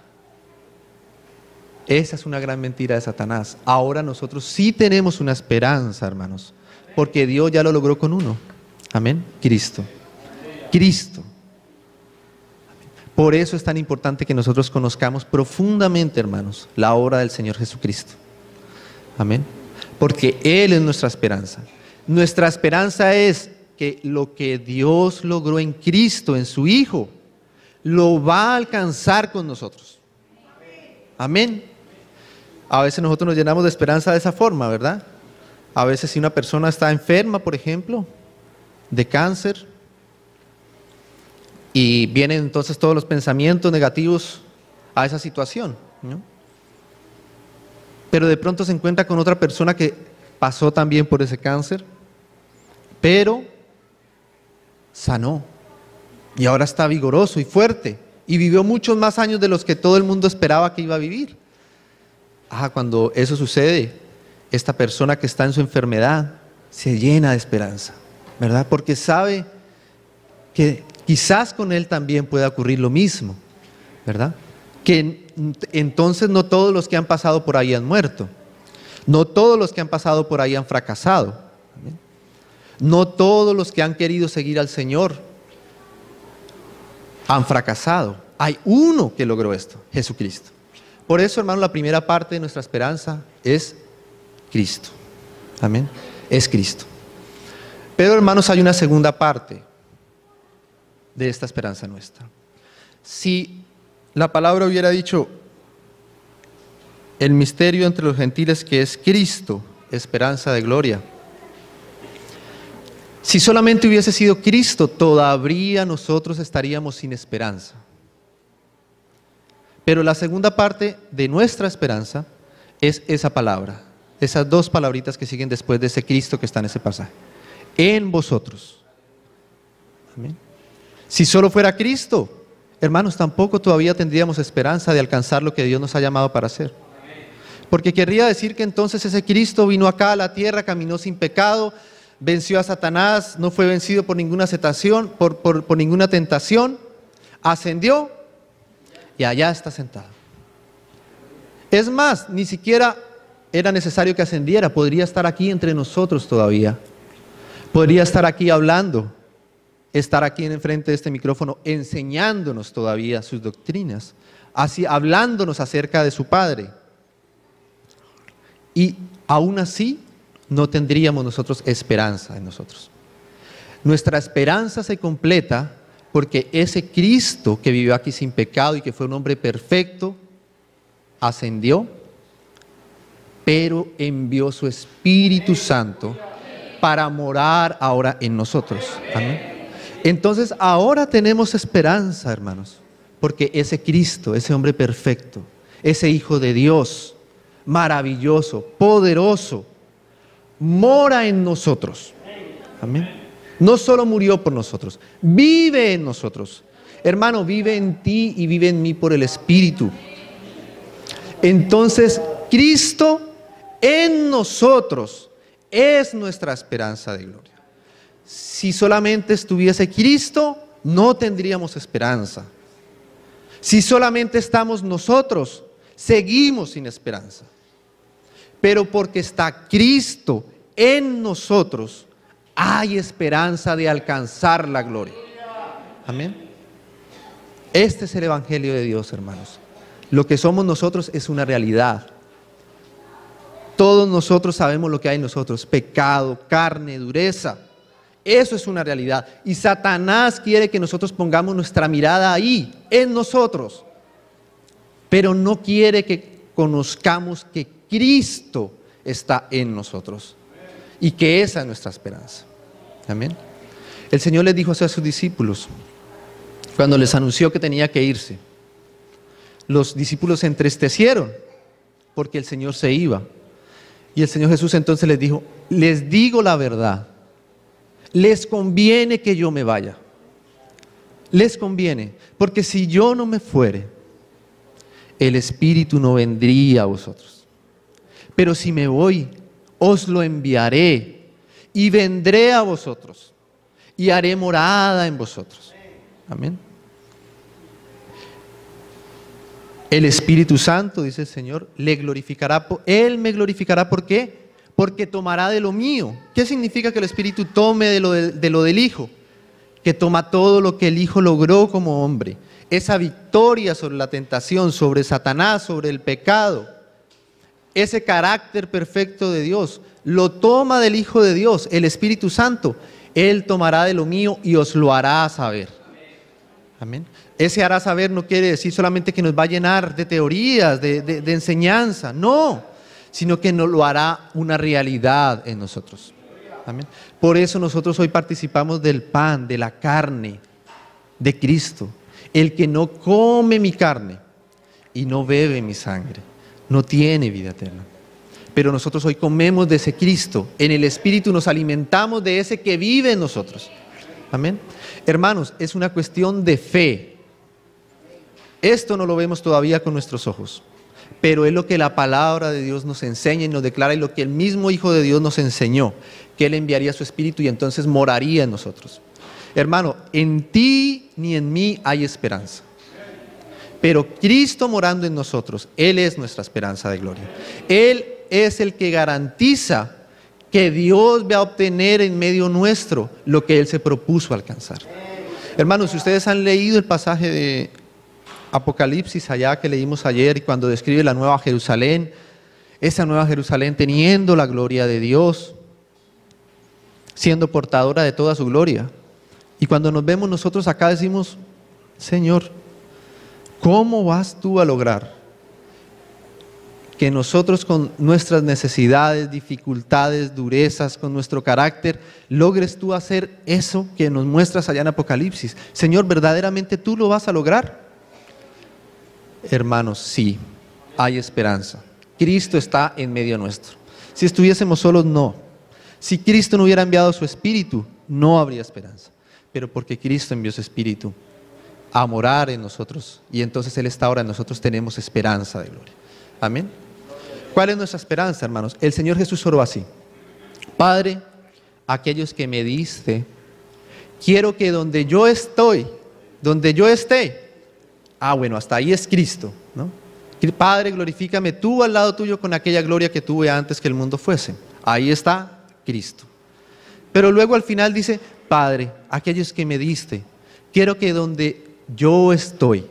Esa es una gran mentira de Satanás. Ahora nosotros sí tenemos una esperanza, hermanos, porque Dios ya lo logró con uno. Amén. Cristo. Cristo. Por eso es tan importante que nosotros conozcamos profundamente, hermanos, la obra del Señor Jesucristo. Amén. Porque Él es nuestra esperanza. Nuestra esperanza es que lo que Dios logró en Cristo, en su Hijo, lo va a alcanzar con nosotros. Amén. A veces nosotros nos llenamos de esperanza de esa forma, ¿verdad? A veces si una persona está enferma, por ejemplo, de cáncer, y vienen entonces todos los pensamientos negativos a esa situación, ¿no? Pero de pronto se encuentra con otra persona que pasó también por ese cáncer, pero sanó y ahora está vigoroso y fuerte y vivió muchos más años de los que todo el mundo esperaba que iba a vivir. Cuando eso sucede, esta persona que está en su enfermedad se llena de esperanza, ¿verdad? Porque sabe que quizás con él también pueda ocurrir lo mismo, ¿verdad? Que entonces no todos los que han pasado por ahí han muerto, no todos los que han pasado por ahí han fracasado, no todos los que han querido seguir al Señor han fracasado. Hay uno que logró esto, Jesucristo. Por eso, hermano, la primera parte de nuestra esperanza es Cristo. Amén. Es Cristo. Pero, hermanos, hay una segunda parte de esta esperanza nuestra. Si la palabra hubiera dicho el misterio entre los gentiles, que es Cristo, esperanza de gloria, si solamente hubiese sido Cristo, todavía nosotros estaríamos sin esperanza. Pero la segunda parte de nuestra esperanza es esa palabra, esas dos palabritas que siguen después de ese Cristo que está en ese pasaje. En vosotros. Amén. Si solo fuera Cristo, hermanos, tampoco todavía tendríamos esperanza de alcanzar lo que Dios nos ha llamado para hacer. Porque querría decir que entonces ese Cristo vino acá a la tierra, caminó sin pecado, venció a Satanás, no fue vencido por ninguna tentación, por ninguna tentación, ascendió y allá está sentado. Es más, ni siquiera era necesario que ascendiera, podría estar aquí entre nosotros todavía. Podría estar aquí hablando, estar aquí en frente de este micrófono enseñándonos todavía sus doctrinas, así hablándonos acerca de su Padre. Y aún así no tendríamos nosotros esperanza en nosotros. Nuestra esperanza se completa porque ese Cristo que vivió aquí sin pecado y que fue un hombre perfecto, ascendió, pero envió su Espíritu Santo para morar ahora en nosotros. Amén. Entonces ahora tenemos esperanza, hermanos, porque ese Cristo, ese hombre perfecto, ese Hijo de Dios, maravilloso, poderoso, mora en nosotros. Amén. No solo murió por nosotros, vive en nosotros. Hermano, vive en ti y vive en mí por el Espíritu. Entonces, Cristo en nosotros es nuestra esperanza de gloria. Si solamente estuviese Cristo, no tendríamos esperanza. Si solamente estamos nosotros, seguimos sin esperanza. Pero porque está Cristo en nosotros, hay esperanza de alcanzar la gloria. Amén. Este es el Evangelio de Dios, hermanos. Lo que somos nosotros es una realidad. Todos nosotros sabemos lo que hay en nosotros: pecado, carne, dureza. Eso es una realidad. Y Satanás quiere que nosotros pongamos nuestra mirada ahí, en nosotros. Pero no quiere que conozcamos que Cristo está en nosotros. Y que esa es nuestra esperanza. Amén. El Señor les dijo a sus discípulos, cuando les anunció que tenía que irse, los discípulos se entristecieron porque el Señor se iba. Y el Señor Jesús entonces les dijo: les digo la verdad, les conviene que yo me vaya. Les conviene, porque si yo no me fuere, el Espíritu no vendría a vosotros. Pero si me voy, os lo enviaré y vendré a vosotros y haré morada en vosotros. Amén. El Espíritu Santo, dice el Señor, le glorificará. Él me glorificará, ¿por qué? Porque tomará de lo mío. ¿Qué significa que el Espíritu tome de lo del Hijo? Que toma todo lo que el Hijo logró como hombre. Esa victoria sobre la tentación, sobre Satanás, sobre el pecado. Ese carácter perfecto de Dios, lo toma del Hijo de Dios, el Espíritu Santo. Él tomará de lo mío y os lo hará saber. Amén. Ese hará saber no quiere decir solamente que nos va a llenar de teorías, de enseñanza, no, sino que nos lo hará una realidad en nosotros. Amén. Por eso nosotros hoy participamos del pan, de la carne de Cristo. El que no come mi carne y no bebe mi sangre, no tiene vida eterna. Pero nosotros hoy comemos de ese Cristo, en el Espíritu nos alimentamos de ese que vive en nosotros. Amén. Hermanos, es una cuestión de fe. Esto no lo vemos todavía con nuestros ojos, pero es lo que la palabra de Dios nos enseña y nos declara, y lo que el mismo Hijo de Dios nos enseñó, que Él enviaría su Espíritu y entonces moraría en nosotros. Hermano, en ti ni en mí hay esperanza, pero Cristo morando en nosotros, Él es nuestra esperanza de gloria. Él es el que garantiza que Dios va a obtener en medio nuestro lo que Él se propuso alcanzar. Hermanos, si ustedes han leído el pasaje de Apocalipsis allá que leímos ayer, y cuando describe la nueva Jerusalén, esa nueva Jerusalén teniendo la gloria de Dios, siendo portadora de toda su gloria. Y cuando nos vemos nosotros acá decimos: Señor, ¿cómo vas tú a lograr que nosotros con nuestras necesidades, dificultades, durezas, con nuestro carácter, logres tú hacer eso que nos muestras allá en Apocalipsis? Señor, ¿verdaderamente tú lo vas a lograr? Hermanos, sí, hay esperanza. Cristo está en medio nuestro. Si estuviésemos solos, no. Si Cristo no hubiera enviado su Espíritu, no habría esperanza. Pero porque Cristo envió su Espíritu a morar en nosotros, y entonces Él está ahora en nosotros, tenemos esperanza de gloria. Amén. ¿Cuál es nuestra esperanza, hermanos? El Señor Jesús oró así: Padre, aquellos que me diste, quiero que donde yo estoy, donde yo esté, bueno, hasta ahí es Cristo, ¿no? Padre, glorifícame tú al lado tuyo con aquella gloria que tuve antes que el mundo fuese. Ahí está Cristo. Pero luego al final dice: Padre, aquellos que me diste, quiero que donde yo estoy,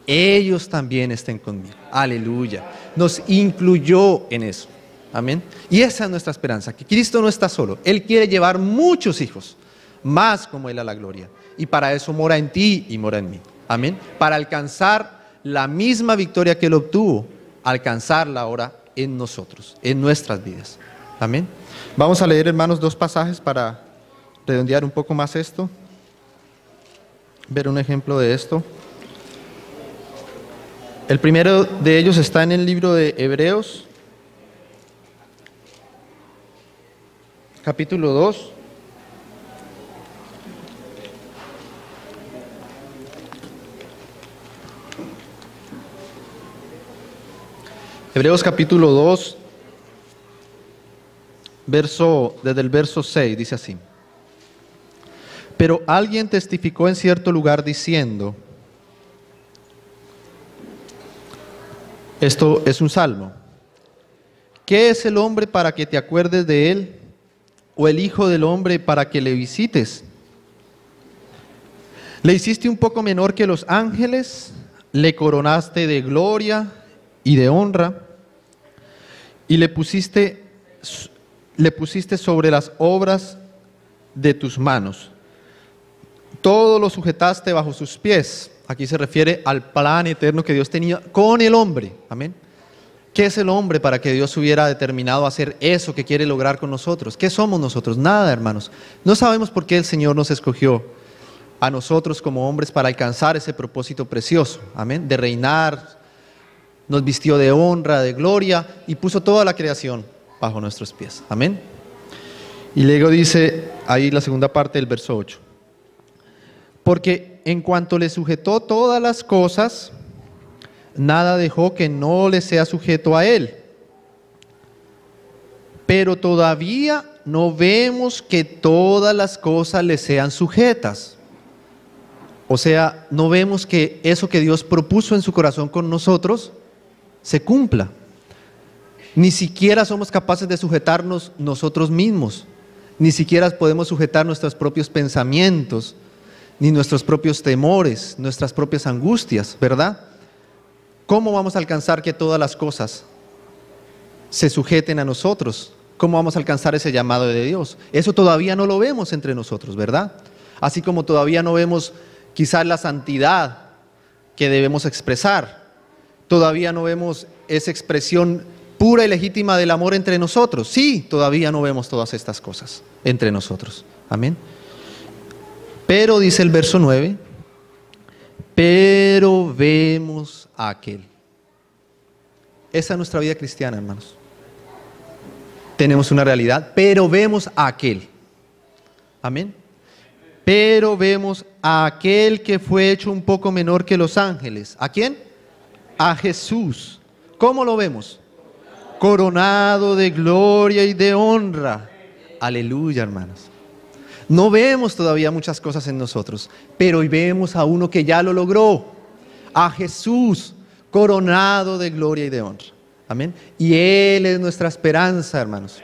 ellos también estén conmigo. Aleluya. Nos incluyó en eso. Amén. Y esa es nuestra esperanza, que Cristo no está solo. Él quiere llevar muchos hijos, más como Él a la gloria. Y para eso mora en ti y mora en mí. Amén. Para alcanzar la misma victoria que Él obtuvo, alcanzarla ahora en nosotros, en nuestras vidas. Amén. Vamos a leer, hermanos, 2 pasajes para redondear un poco más esto. Ver un ejemplo de esto. El primero de ellos está en el libro de Hebreos, capítulo 2. Hebreos capítulo 2, desde el verso 6, dice así: Pero alguien testificó en cierto lugar diciendo, esto es un salmo, ¿qué es el hombre para que te acuerdes de él? ¿O el hijo del hombre para que le visites? Le hiciste un poco menor que los ángeles, le coronaste de gloria y de honra, y le pusiste sobre las obras de tus manos. Todo lo sujetaste bajo sus pies. Aquí se refiere al plan eterno que Dios tenía con el hombre. Amén. ¿Qué es el hombre para que Dios hubiera determinado hacer eso que quiere lograr con nosotros? ¿Qué somos nosotros? Nada, hermanos. No sabemos por qué el Señor nos escogió a nosotros como hombres para alcanzar ese propósito precioso. Amén. De reinar. Nos vistió de honra, de gloria, y puso toda la creación bajo nuestros pies. Amén. Y luego dice ahí la segunda parte del verso 8. Porque en cuanto le sujetó todas las cosas, nada dejó que no le sea sujeto a él. Pero todavía no vemos que todas las cosas le sean sujetas. O sea, no vemos que eso que Dios propuso en su corazón con nosotros se cumpla. Ni siquiera somos capaces de sujetarnos nosotros mismos. Ni siquiera podemos sujetar nuestros propios pensamientos, ni nuestros propios temores, nuestras propias angustias, ¿verdad? ¿Cómo vamos a alcanzar que todas las cosas se sujeten a nosotros? ¿Cómo vamos a alcanzar ese llamado de Dios? Eso todavía no lo vemos entre nosotros, ¿verdad? Así como todavía no vemos quizás la santidad que debemos expresar. Todavía no vemos esa expresión pura y legítima del amor entre nosotros. Sí, todavía no vemos todas estas cosas entre nosotros. Amén. Pero dice el verso 9, pero vemos a aquel. Esa es nuestra vida cristiana, hermanos. Tenemos una realidad, pero vemos a aquel. Amén. Pero vemos a aquel que fue hecho un poco menor que los ángeles. ¿A quién? A Jesús. ¿Cómo lo vemos? Coronado de gloria y de honra. Aleluya, hermanos. No vemos todavía muchas cosas en nosotros, pero hoy vemos a uno que ya lo logró. A Jesús, coronado de gloria y de honra. Amén. Y Él es nuestra esperanza, hermanos.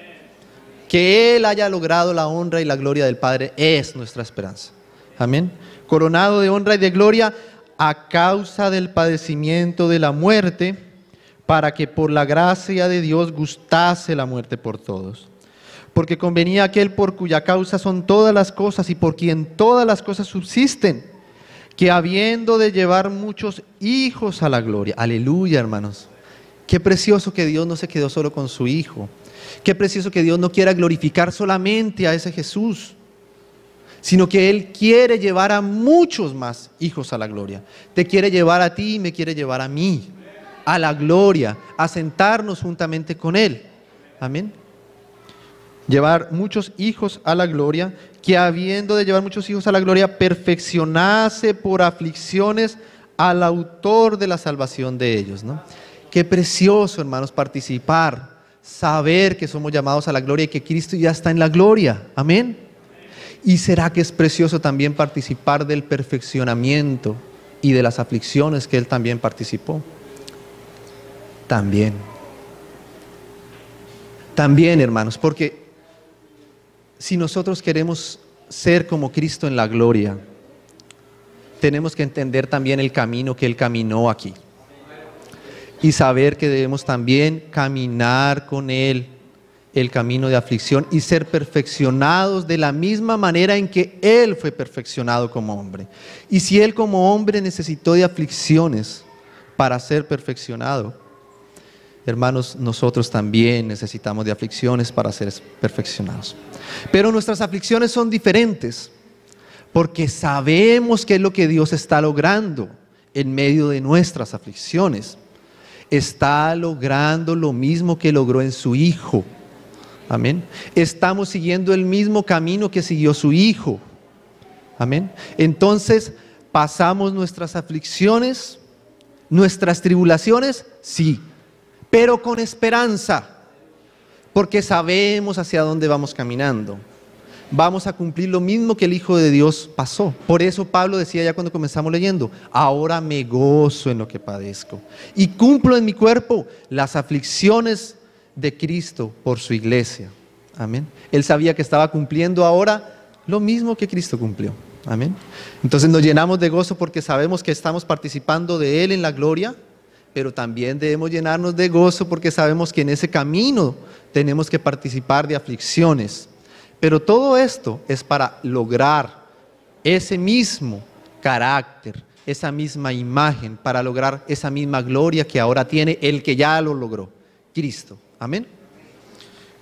Que Él haya logrado la honra y la gloria del Padre es nuestra esperanza. Amén. Coronado de honra y de gloria a causa del padecimiento de la muerte, para que por la gracia de Dios gustase la muerte por todos. Porque convenía aquel por cuya causa son todas las cosas y por quien todas las cosas subsisten, que habiendo de llevar muchos hijos a la gloria. Aleluya, hermanos. Qué precioso que Dios no se quedó solo con su Hijo. Qué precioso que Dios no quiera glorificar solamente a ese Jesús, sino que Él quiere llevar a muchos más hijos a la gloria. Te quiere llevar a ti y me quiere llevar a mí a la gloria, a sentarnos juntamente con Él. Amén. Llevar muchos hijos a la gloria, que habiendo de llevar muchos hijos a la gloria, perfeccionase por aflicciones al autor de la salvación de ellos, ¿no? Qué precioso, hermanos, participar, saber que somos llamados a la gloria y que Cristo ya está en la gloria. Amén. ¿Y será que es precioso también participar del perfeccionamiento y de las aflicciones que Él también participó? También, hermanos, porque si nosotros queremos ser como Cristo en la gloria, tenemos que entender también el camino que Él caminó aquí y saber que debemos también caminar con Él el camino de aflicción y ser perfeccionados de la misma manera en que Él fue perfeccionado como hombre. Y si Él como hombre necesitó de aflicciones para ser perfeccionado, hermanos, nosotros también necesitamos de aflicciones para ser perfeccionados. Pero nuestras aflicciones son diferentes, porque sabemos qué es lo que Dios está logrando en medio de nuestras aflicciones. Está logrando lo mismo que logró en su Hijo. Amén. Estamos siguiendo el mismo camino que siguió su Hijo. Amén. Entonces, ¿pasamos nuestras aflicciones, nuestras tribulaciones? Sí, pero con esperanza, porque sabemos hacia dónde vamos caminando. Vamos a cumplir lo mismo que el Hijo de Dios pasó. Por eso Pablo decía ya cuando comenzamos leyendo: ahora me gozo en lo que padezco y cumplo en mi cuerpo las aflicciones de Cristo por su iglesia. Amén. Él sabía que estaba cumpliendo ahora lo mismo que Cristo cumplió. Amén. Entonces nos llenamos de gozo porque sabemos que estamos participando de Él en la gloria, pero también debemos llenarnos de gozo porque sabemos que en ese camino tenemos que participar de aflicciones. Pero todo esto es para lograr ese mismo carácter, esa misma imagen, para lograr esa misma gloria que ahora tiene el que ya lo logró, Cristo. Amén.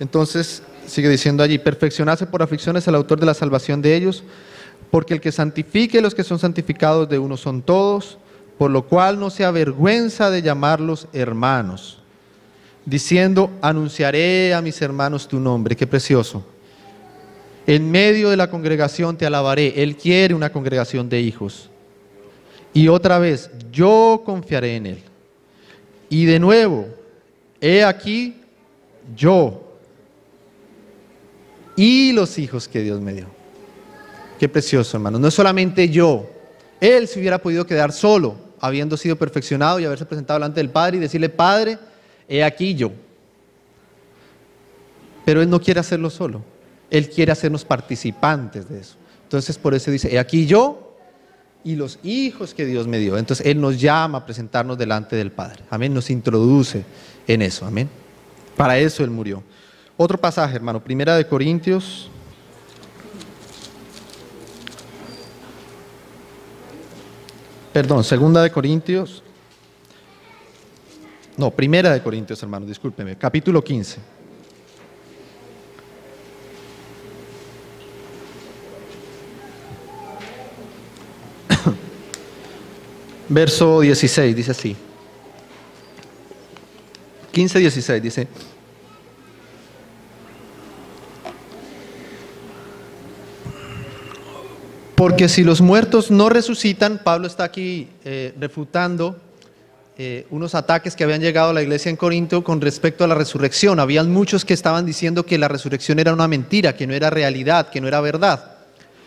Entonces sigue diciendo allí: perfeccionarse por aflicciones al autor de la salvación de ellos, porque el que santifique a los que son santificados de uno son todos, por lo cual no se avergüenza de llamarlos hermanos, diciendo: anunciaré a mis hermanos tu nombre. Qué precioso. En medio de la congregación te alabaré. Él quiere una congregación de hijos. Y otra vez: yo confiaré en Él. Y de nuevo: he aquí yo y los hijos que Dios me dio. Qué precioso, hermanos. No es solamente yo. Él se hubiera podido quedar solo, habiendo sido perfeccionado y haberse presentado delante del Padre y decirle: Padre, he aquí yo. Pero Él no quiere hacerlo solo. Él quiere hacernos participantes de eso. Entonces por eso dice: he aquí yo y los hijos que Dios me dio. Entonces Él nos llama a presentarnos delante del Padre. Amén. Nos introduce en eso. Amén. Para eso Él murió. Otro pasaje, hermano. Primera de Corintios. Perdón, Segunda de Corintios. No, Primera de Corintios, hermano, discúlpeme. Capítulo 15. Verso 16, dice así. 15:16 dice: porque si los muertos no resucitan, Pablo está aquí refutando unos ataques que habían llegado a la iglesia en Corinto con respecto a la resurrección. Habían muchos que estaban diciendo que la resurrección era una mentira, que no era realidad, que no era verdad.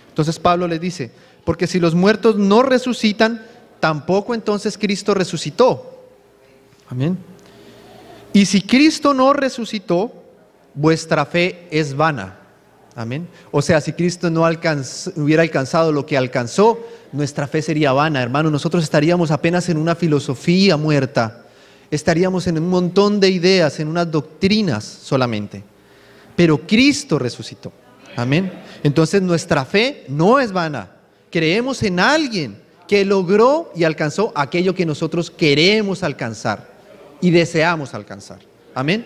Entonces Pablo les dice: porque si los muertos no resucitan, tampoco entonces Cristo resucitó. Amén. Y si Cristo no resucitó, vuestra fe es vana. Amén. O sea, si Cristo no hubiera alcanzado lo que alcanzó, nuestra fe sería vana, hermano. Nosotros estaríamos apenas en una filosofía muerta. Estaríamos en un montón de ideas, en unas doctrinas solamente. Pero Cristo resucitó. Amén. Entonces nuestra fe no es vana. Creemos en alguien que logró y alcanzó aquello que nosotros queremos alcanzar y deseamos alcanzar. Amén.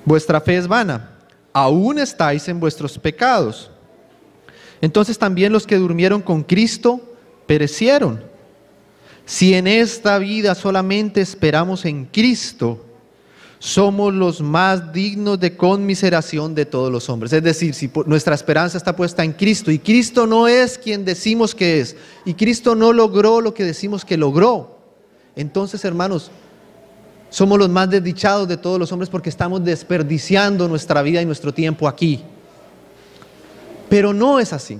Vuestra fe es vana. Aún estáis en vuestros pecados. Entonces también los que durmieron con Cristo perecieron. Si en esta vida solamente esperamos en Cristo, somos los más dignos de conmiseración de todos los hombres. Es decir, si nuestra esperanza está puesta en Cristo y Cristo no es quien decimos que es, y Cristo no logró lo que decimos que logró, entonces, hermanos, somos los más desdichados de todos los hombres porque estamos desperdiciando nuestra vida y nuestro tiempo aquí. Pero no es así.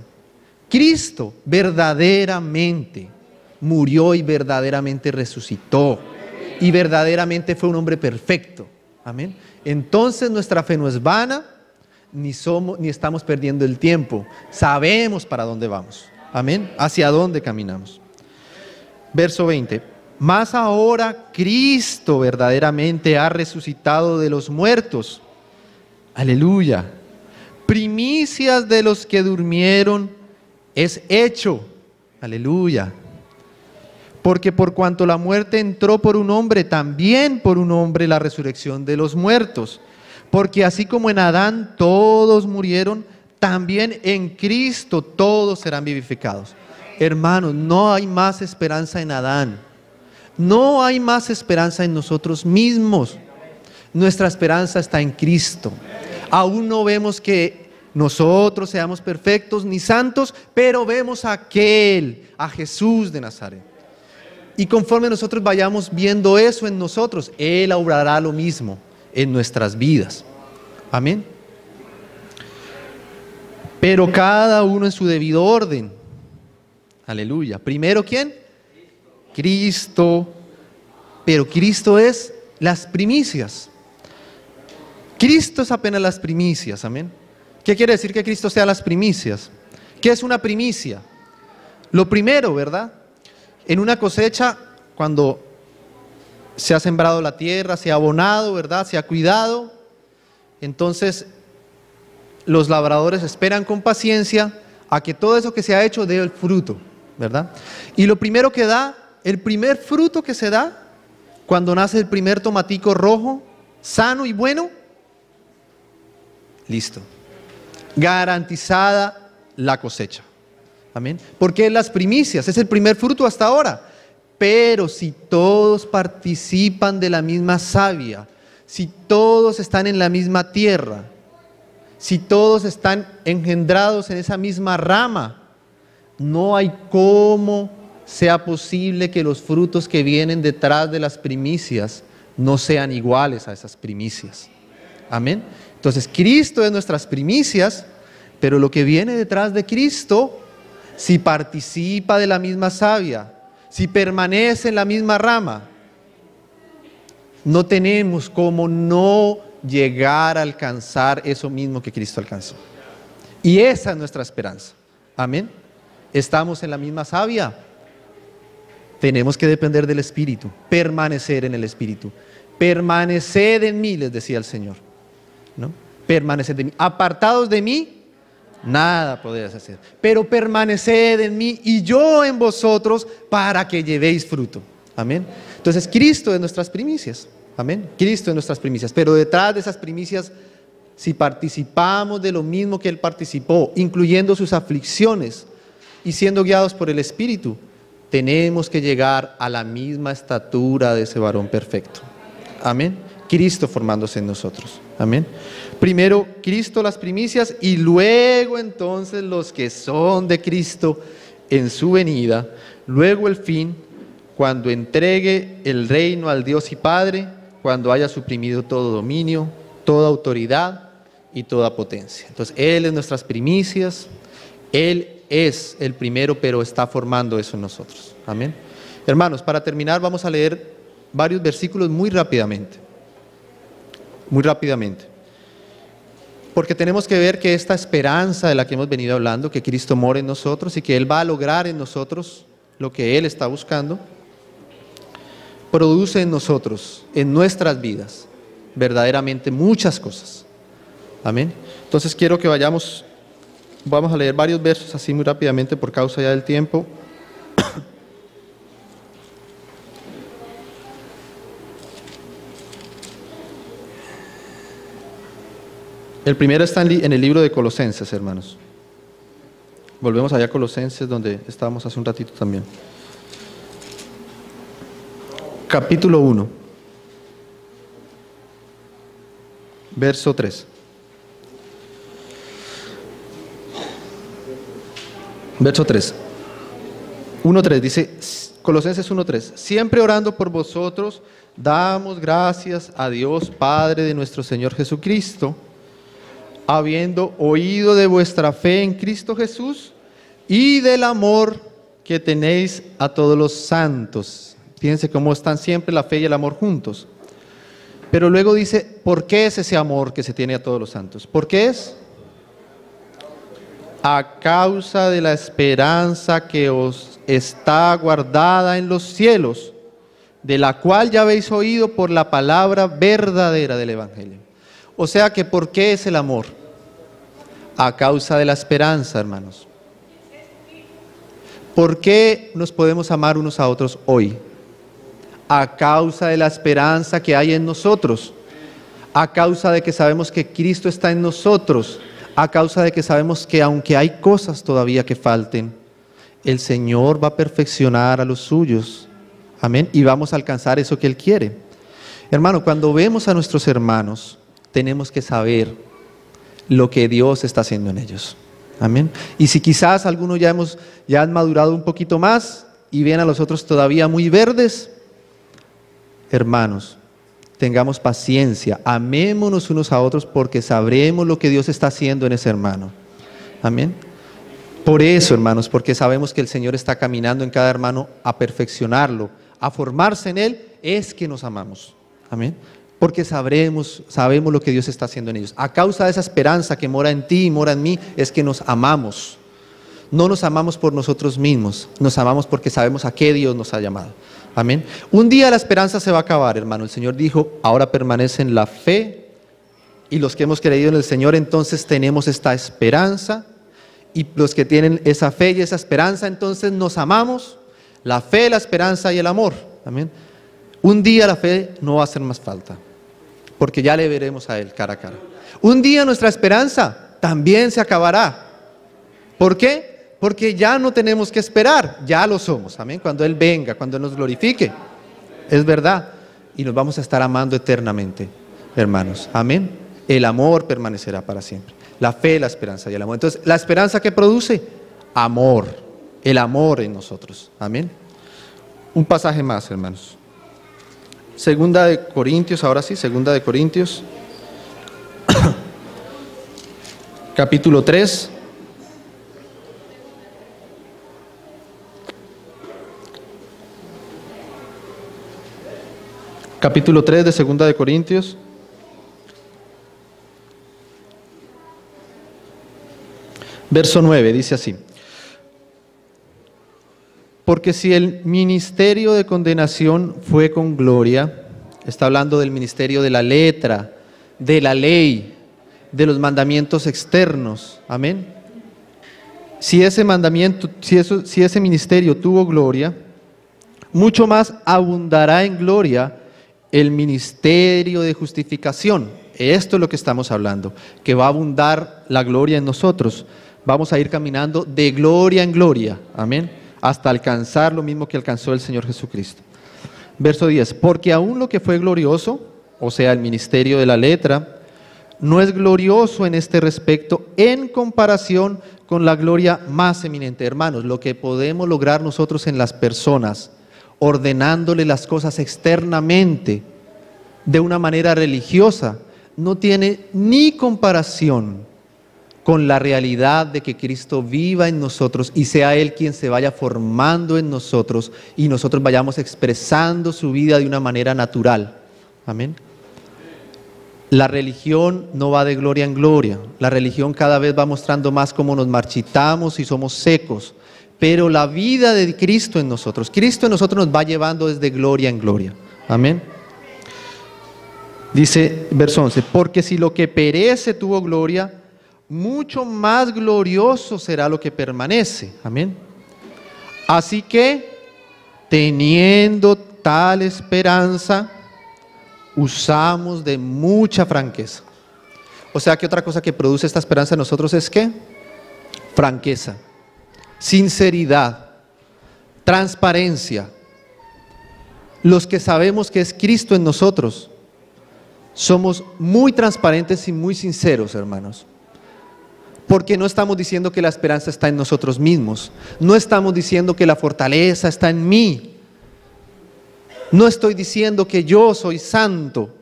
Cristo verdaderamente murió y verdaderamente resucitó. Y verdaderamente fue un hombre perfecto. Amén. Entonces nuestra fe no es vana, ni estamos perdiendo el tiempo. Sabemos para dónde vamos. Amén. Hacia dónde caminamos. Verso 20. Mas ahora Cristo verdaderamente ha resucitado de los muertos. Aleluya. Primicias de los que durmieron es hecho. Aleluya. Porque por cuanto la muerte entró por un hombre, también por un hombre la resurrección de los muertos. Porque así como en Adán todos murieron, también en Cristo todos serán vivificados. Hermanos, no hay más esperanza en Adán. No hay más esperanza en nosotros mismos. Nuestra esperanza está en Cristo. Aún no vemos que nosotros seamos perfectos ni santos, pero vemos a aquel, a Jesús de Nazaret. Y conforme nosotros vayamos viendo eso en nosotros, Él obrará lo mismo en nuestras vidas. Amén. Pero cada uno en su debido orden. Aleluya. Primero, ¿quién? Cristo. Pero Cristo es las primicias. Cristo es apenas las primicias. Amén. ¿Qué quiere decir que Cristo sea las primicias? ¿Qué es una primicia? Lo primero, ¿verdad? En una cosecha, cuando se ha sembrado la tierra, se ha abonado, ¿verdad? Se ha cuidado. Entonces, los labradores esperan con paciencia a que todo eso que se ha hecho dé el fruto, ¿verdad? Y lo primero que da, el primer fruto que se da, cuando nace el primer tomatico rojo, sano y bueno, listo. Garantizada la cosecha. Amén. Porque las primicias es el primer fruto hasta ahora. Pero si todos participan de la misma savia, si todos están en la misma tierra, si todos están engendrados en esa misma rama, no hay cómo sea posible que los frutos que vienen detrás de las primicias no sean iguales a esas primicias. Amén. Entonces Cristo es nuestras primicias, pero lo que viene detrás de Cristo, si participa de la misma savia, si permanece en la misma rama, no tenemos cómo no llegar a alcanzar eso mismo que Cristo alcanzó. Y esa es nuestra esperanza. Amén. Estamos en la misma savia. Tenemos que depender del Espíritu, permanecer en el Espíritu. Permaneced en mí, les decía el Señor, ¿no? Permaneced en mí. Apartados de mí, nada podéis hacer, pero permaneced en mí y yo en vosotros para que llevéis fruto. Amén. Entonces Cristo es nuestras primicias. Amén. Cristo es nuestras primicias, pero detrás de esas primicias, si participamos de lo mismo que Él participó, incluyendo sus aflicciones y siendo guiados por el Espíritu, tenemos que llegar a la misma estatura de ese varón perfecto. Amén. Cristo formándose en nosotros. Amén. Primero Cristo las primicias y luego entonces los que son de Cristo en su venida, luego el fin, cuando entregue el reino al Dios y Padre, cuando haya suprimido todo dominio, toda autoridad y toda potencia. Entonces Él es nuestras primicias, Él es el primero, pero está formando eso en nosotros. Amén. Hermanos, para terminar vamos a leer varios versículos muy rápidamente. Muy rápidamente. Porque tenemos que ver que esta esperanza de la que hemos venido hablando, que Cristo mora en nosotros y que Él va a lograr en nosotros lo que Él está buscando, produce en nosotros, en nuestras vidas, verdaderamente muchas cosas. Amén. Entonces quiero que vamos a leer varios versos así muy rápidamente por causa ya del tiempo. El primero está en el libro de Colosenses, hermanos. Volvemos allá a Colosenses, donde estábamos hace un ratito también. Capítulo 1, verso 3. Verso 3. 1:3 dice, Colosenses 1:3, siempre orando por vosotros, damos gracias a Dios Padre de nuestro Señor Jesucristo, habiendo oído de vuestra fe en Cristo Jesús y del amor que tenéis a todos los santos. Fíjense cómo están siempre la fe y el amor juntos. Pero luego dice, ¿por qué es ese amor que se tiene a todos los santos? ¿Por qué es? A causa de la esperanza que os está guardada en los cielos, de la cual ya habéis oído por la palabra verdadera del Evangelio. O sea que, ¿por qué es el amor? A causa de la esperanza, hermanos. ¿Por qué nos podemos amar unos a otros hoy? A causa de la esperanza que hay en nosotros, a causa de que sabemos que Cristo está en nosotros, a causa de que sabemos que aunque hay cosas todavía que falten, el Señor va a perfeccionar a los suyos. Amén. Y vamos a alcanzar eso que Él quiere. Hermano, cuando vemos a nuestros hermanos, tenemos que saber lo que Dios está haciendo en ellos. Amén. Y si quizás algunos ya han madurado un poquito más y ven a los otros todavía muy verdes, hermanos, tengamos paciencia, amémonos unos a otros porque sabremos lo que Dios está haciendo en ese hermano. Amén. Por eso, hermanos, porque sabemos que el Señor está caminando en cada hermano a perfeccionarlo, a formarse en Él, es que nos amamos. Amén. Porque sabemos lo que Dios está haciendo en ellos. A causa de esa esperanza que mora en ti y mora en mí, es que nos amamos. No nos amamos por nosotros mismos, nos amamos porque sabemos a qué Dios nos ha llamado. Amén. Un día la esperanza se va a acabar, hermano. El Señor dijo, ahora permanecen la fe y los que hemos creído en el Señor, entonces tenemos esta esperanza. Y los que tienen esa fe y esa esperanza, entonces nos amamos. La fe, la esperanza y el amor. Amén. Un día la fe no va a hacer más falta, porque ya le veremos a Él cara a cara. Un día nuestra esperanza también se acabará. ¿Por qué? Porque ya no tenemos que esperar, ya lo somos. Amén. Cuando Él venga, cuando Él nos glorifique, es verdad. Y nos vamos a estar amando eternamente, hermanos. Amén. El amor permanecerá para siempre. La fe, la esperanza y el amor. Entonces, ¿la esperanza qué produce? Amor. El amor en nosotros. Amén. Un pasaje más, hermanos. Segunda de Corintios, ahora sí, Segunda de Corintios. Capítulo 3. Capítulo 3 de Segunda de Corintios. Verso 9, dice así. Porque si el ministerio de condenación fue con gloria, está hablando del ministerio de la letra, de la ley, de los mandamientos externos. Amén. Si ese mandamiento, si ese ministerio tuvo gloria, mucho más abundará en gloria el ministerio de justificación. Esto es lo que estamos hablando, que va a abundar la gloria en nosotros. Vamos a ir caminando de gloria en gloria, amén, hasta alcanzar lo mismo que alcanzó el Señor Jesucristo. Verso 10, porque aún lo que fue glorioso, o sea, el ministerio de la letra, no es glorioso en este respecto en comparación con la gloria más eminente. Hermanos, lo que podemos lograr nosotros en las personas, ordenándole las cosas externamente, de una manera religiosa, no tiene ni comparación con la realidad de que Cristo viva en nosotros y sea Él quien se vaya formando en nosotros y nosotros vayamos expresando su vida de una manera natural. Amén. La religión no va de gloria en gloria. La religión cada vez va mostrando más cómo nos marchitamos y somos secos. Pero la vida de Cristo en nosotros nos va llevando desde gloria en gloria. Amén. Dice verso 11, porque si lo que perece tuvo gloria, mucho más glorioso será lo que permanece. Amén. Así que, teniendo tal esperanza, usamos de mucha franqueza. O sea que otra cosa que produce esta esperanza en nosotros es ¿qué? Franqueza. sinceridad, transparencia. Los que sabemos que es Cristo en nosotros, somos muy transparentes y muy sinceros, hermanos. Porque no estamos diciendo que la esperanza está en nosotros mismos. No estamos diciendo que la fortaleza está en mí. No estoy diciendo que yo soy santo.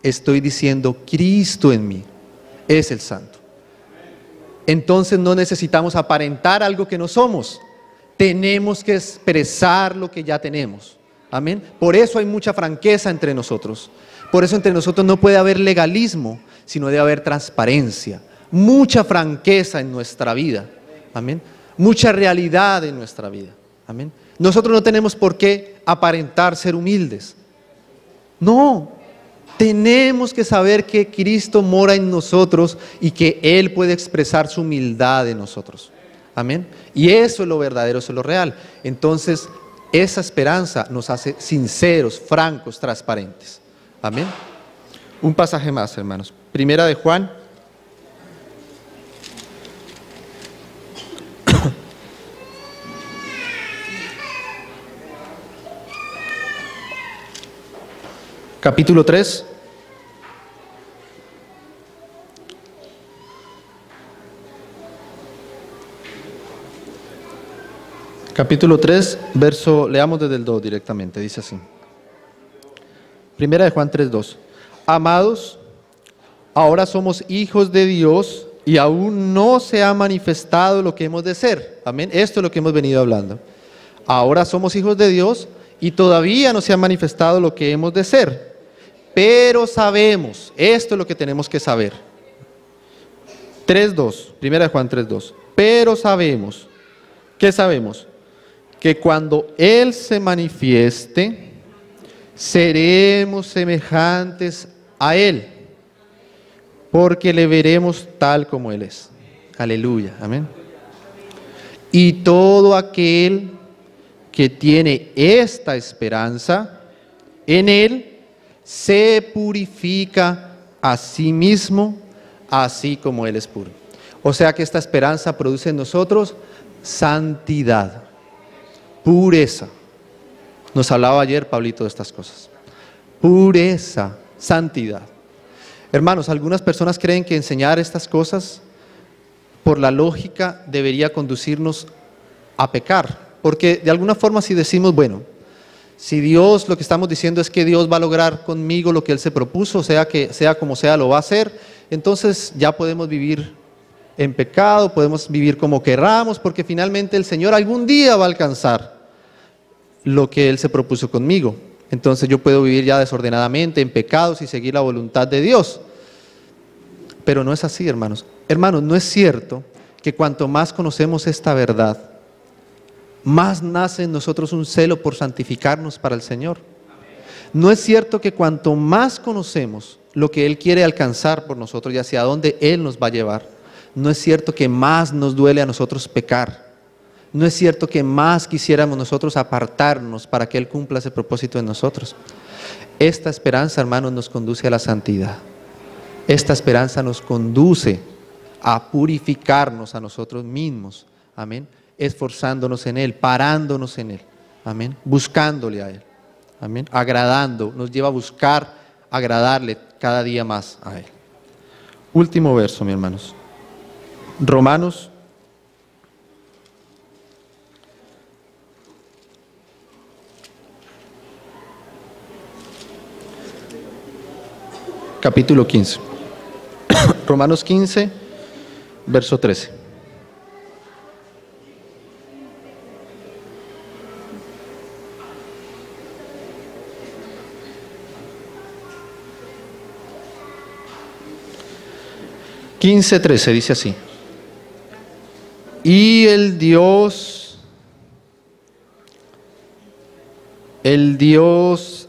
Estoy diciendo Cristo en mí es el santo. Entonces no necesitamos aparentar algo que no somos. Tenemos que expresar lo que ya tenemos. Amén. Por eso hay mucha franqueza entre nosotros. Por eso entre nosotros no puede haber legalismo, sino debe haber transparencia. Mucha franqueza en nuestra vida. Amén. Mucha realidad en nuestra vida. Amén. Nosotros no tenemos por qué aparentar ser humildes. No. Tenemos que saber que Cristo mora en nosotros y que Él puede expresar su humildad en nosotros. Amén. Y eso es lo verdadero, eso es lo real. Entonces, esa esperanza nos hace sinceros, francos, transparentes. Amén. Un pasaje más, hermanos. Primera de Juan. Capítulo 3. Capítulo 3, leamos desde el 2 directamente, dice así. Primera de Juan 3:2. Amados, ahora somos hijos de Dios y aún no se ha manifestado lo que hemos de ser. Amén. Esto es lo que hemos venido hablando. Ahora somos hijos de Dios y todavía no se ha manifestado lo que hemos de ser. Pero sabemos, esto es lo que tenemos que saber. 3:2, Primera de Juan 3:2. Pero sabemos, ¿qué sabemos? Que cuando Él se manifieste, seremos semejantes a Él, porque le veremos tal como Él es. Aleluya, amén. Y todo aquel que tiene esta esperanza en Él, se purifica a sí mismo, así como Él es puro. O sea que esta esperanza produce en nosotros santidad, pureza. Nos hablaba ayer Pablito de estas cosas. Pureza, santidad. Hermanos, algunas personas creen que enseñar estas cosas, por la lógica, debería conducirnos a pecar. Porque de alguna forma si decimos, bueno, si Dios, lo que estamos diciendo es que Dios va a lograr conmigo lo que Él se propuso, sea que sea como sea, lo va a hacer, entonces ya podemos vivir en pecado, podemos vivir como querramos, porque finalmente el Señor algún día va a alcanzar lo que Él se propuso conmigo. Entonces yo puedo vivir ya desordenadamente, en pecados y seguir la voluntad de Dios. Pero no es así, hermanos. Hermanos, no es cierto que cuanto más conocemos esta verdad, más nace en nosotros un celo por santificarnos para el Señor. No es cierto que cuanto más conocemos lo que Él quiere alcanzar por nosotros y hacia dónde Él nos va a llevar, no es cierto que más nos duele a nosotros pecar. No es cierto que más quisiéramos nosotros apartarnos para que Él cumpla ese propósito en nosotros. Esta esperanza, hermanos, nos conduce a la santidad. Esta esperanza nos conduce a purificarnos a nosotros mismos. Amén. Esforzándonos en Él, parándonos en Él. Amén. Buscándole a Él. Amén. Agradando, nos lleva a buscar agradarle cada día más a Él. Último verso, mis hermanos. Romanos capítulo 15. Romanos 15, verso 13. (15:13) dice así: y el Dios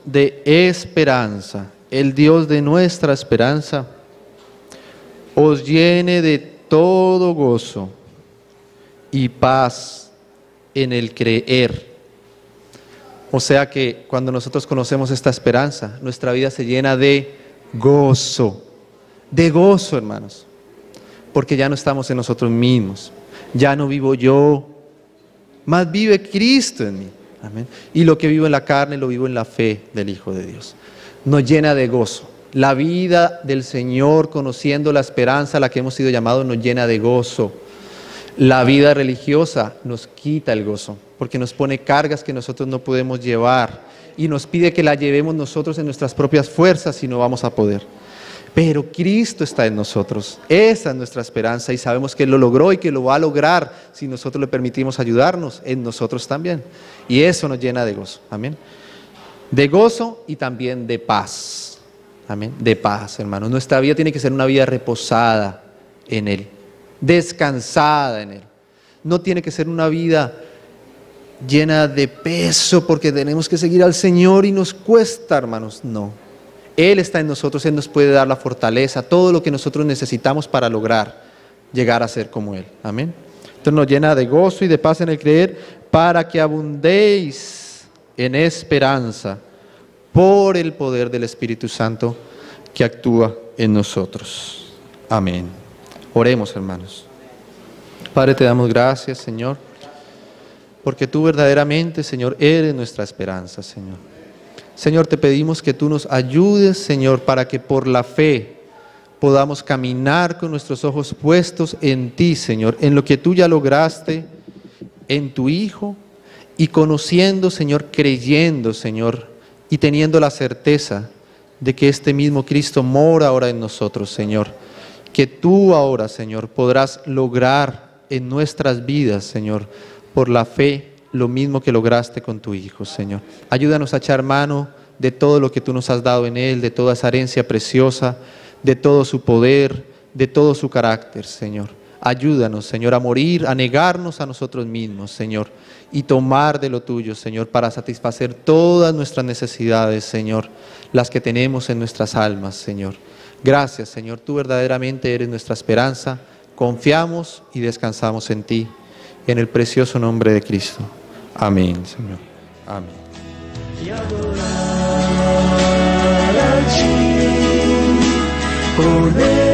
de esperanza, el Dios de nuestra esperanza, os llene de todo gozo y paz en el creer. O sea que cuando nosotros conocemos esta esperanza, nuestra vida se llena de gozo, hermanos, porque ya no estamos en nosotros mismos, ya no vivo yo, más vive Cristo en mí. Amén. Y lo que vivo en la carne lo vivo en la fe del Hijo de Dios. Nos llena de gozo. La vida del Señor, conociendo la esperanza a la que hemos sido llamados, nos llena de gozo. La vida religiosa nos quita el gozo, porque nos pone cargas que nosotros no podemos llevar y nos pide que la llevemos nosotros en nuestras propias fuerzas y no vamos a poder. Pero Cristo está en nosotros, esa es nuestra esperanza y sabemos que Él lo logró y que lo va a lograr si nosotros le permitimos ayudarnos en nosotros también. Y eso nos llena de gozo, amén. De gozo y también de paz, amén, de paz, hermanos. Nuestra vida tiene que ser una vida reposada en Él, descansada en Él. No tiene que ser una vida llena de peso porque tenemos que seguir al Señor y nos cuesta, hermanos, no. Él está en nosotros, Él nos puede dar la fortaleza, todo lo que nosotros necesitamos para lograr llegar a ser como Él. Amén. Entonces nos llena de gozo y de paz en el creer, para que abundéis en esperanza por el poder del Espíritu Santo que actúa en nosotros. Amén. Oremos, hermanos. Padre, te damos gracias, Señor, porque tú verdaderamente, Señor, eres nuestra esperanza, Señor. Señor, te pedimos que tú nos ayudes, Señor, para que por la fe podamos caminar con nuestros ojos puestos en ti, Señor, en lo que tú ya lograste en tu Hijo y conociendo, Señor, creyendo, Señor, y teniendo la certeza de que este mismo Cristo mora ahora en nosotros, Señor, que tú ahora, Señor, podrás lograr en nuestras vidas, Señor, por la fe, lo mismo que lograste con tu Hijo, Señor. Ayúdanos a echar mano de todo lo que tú nos has dado en Él, de toda esa herencia preciosa, de todo su poder, de todo su carácter, Señor. Ayúdanos, Señor, a morir, a negarnos a nosotros mismos, Señor, y tomar de lo tuyo, Señor, para satisfacer todas nuestras necesidades, Señor, las que tenemos en nuestras almas, Señor. Gracias, Señor, tú verdaderamente eres nuestra esperanza. Confiamos y descansamos en ti, en el precioso nombre de Cristo. Amén, Señor. Amén. Y adorar a ti, poder.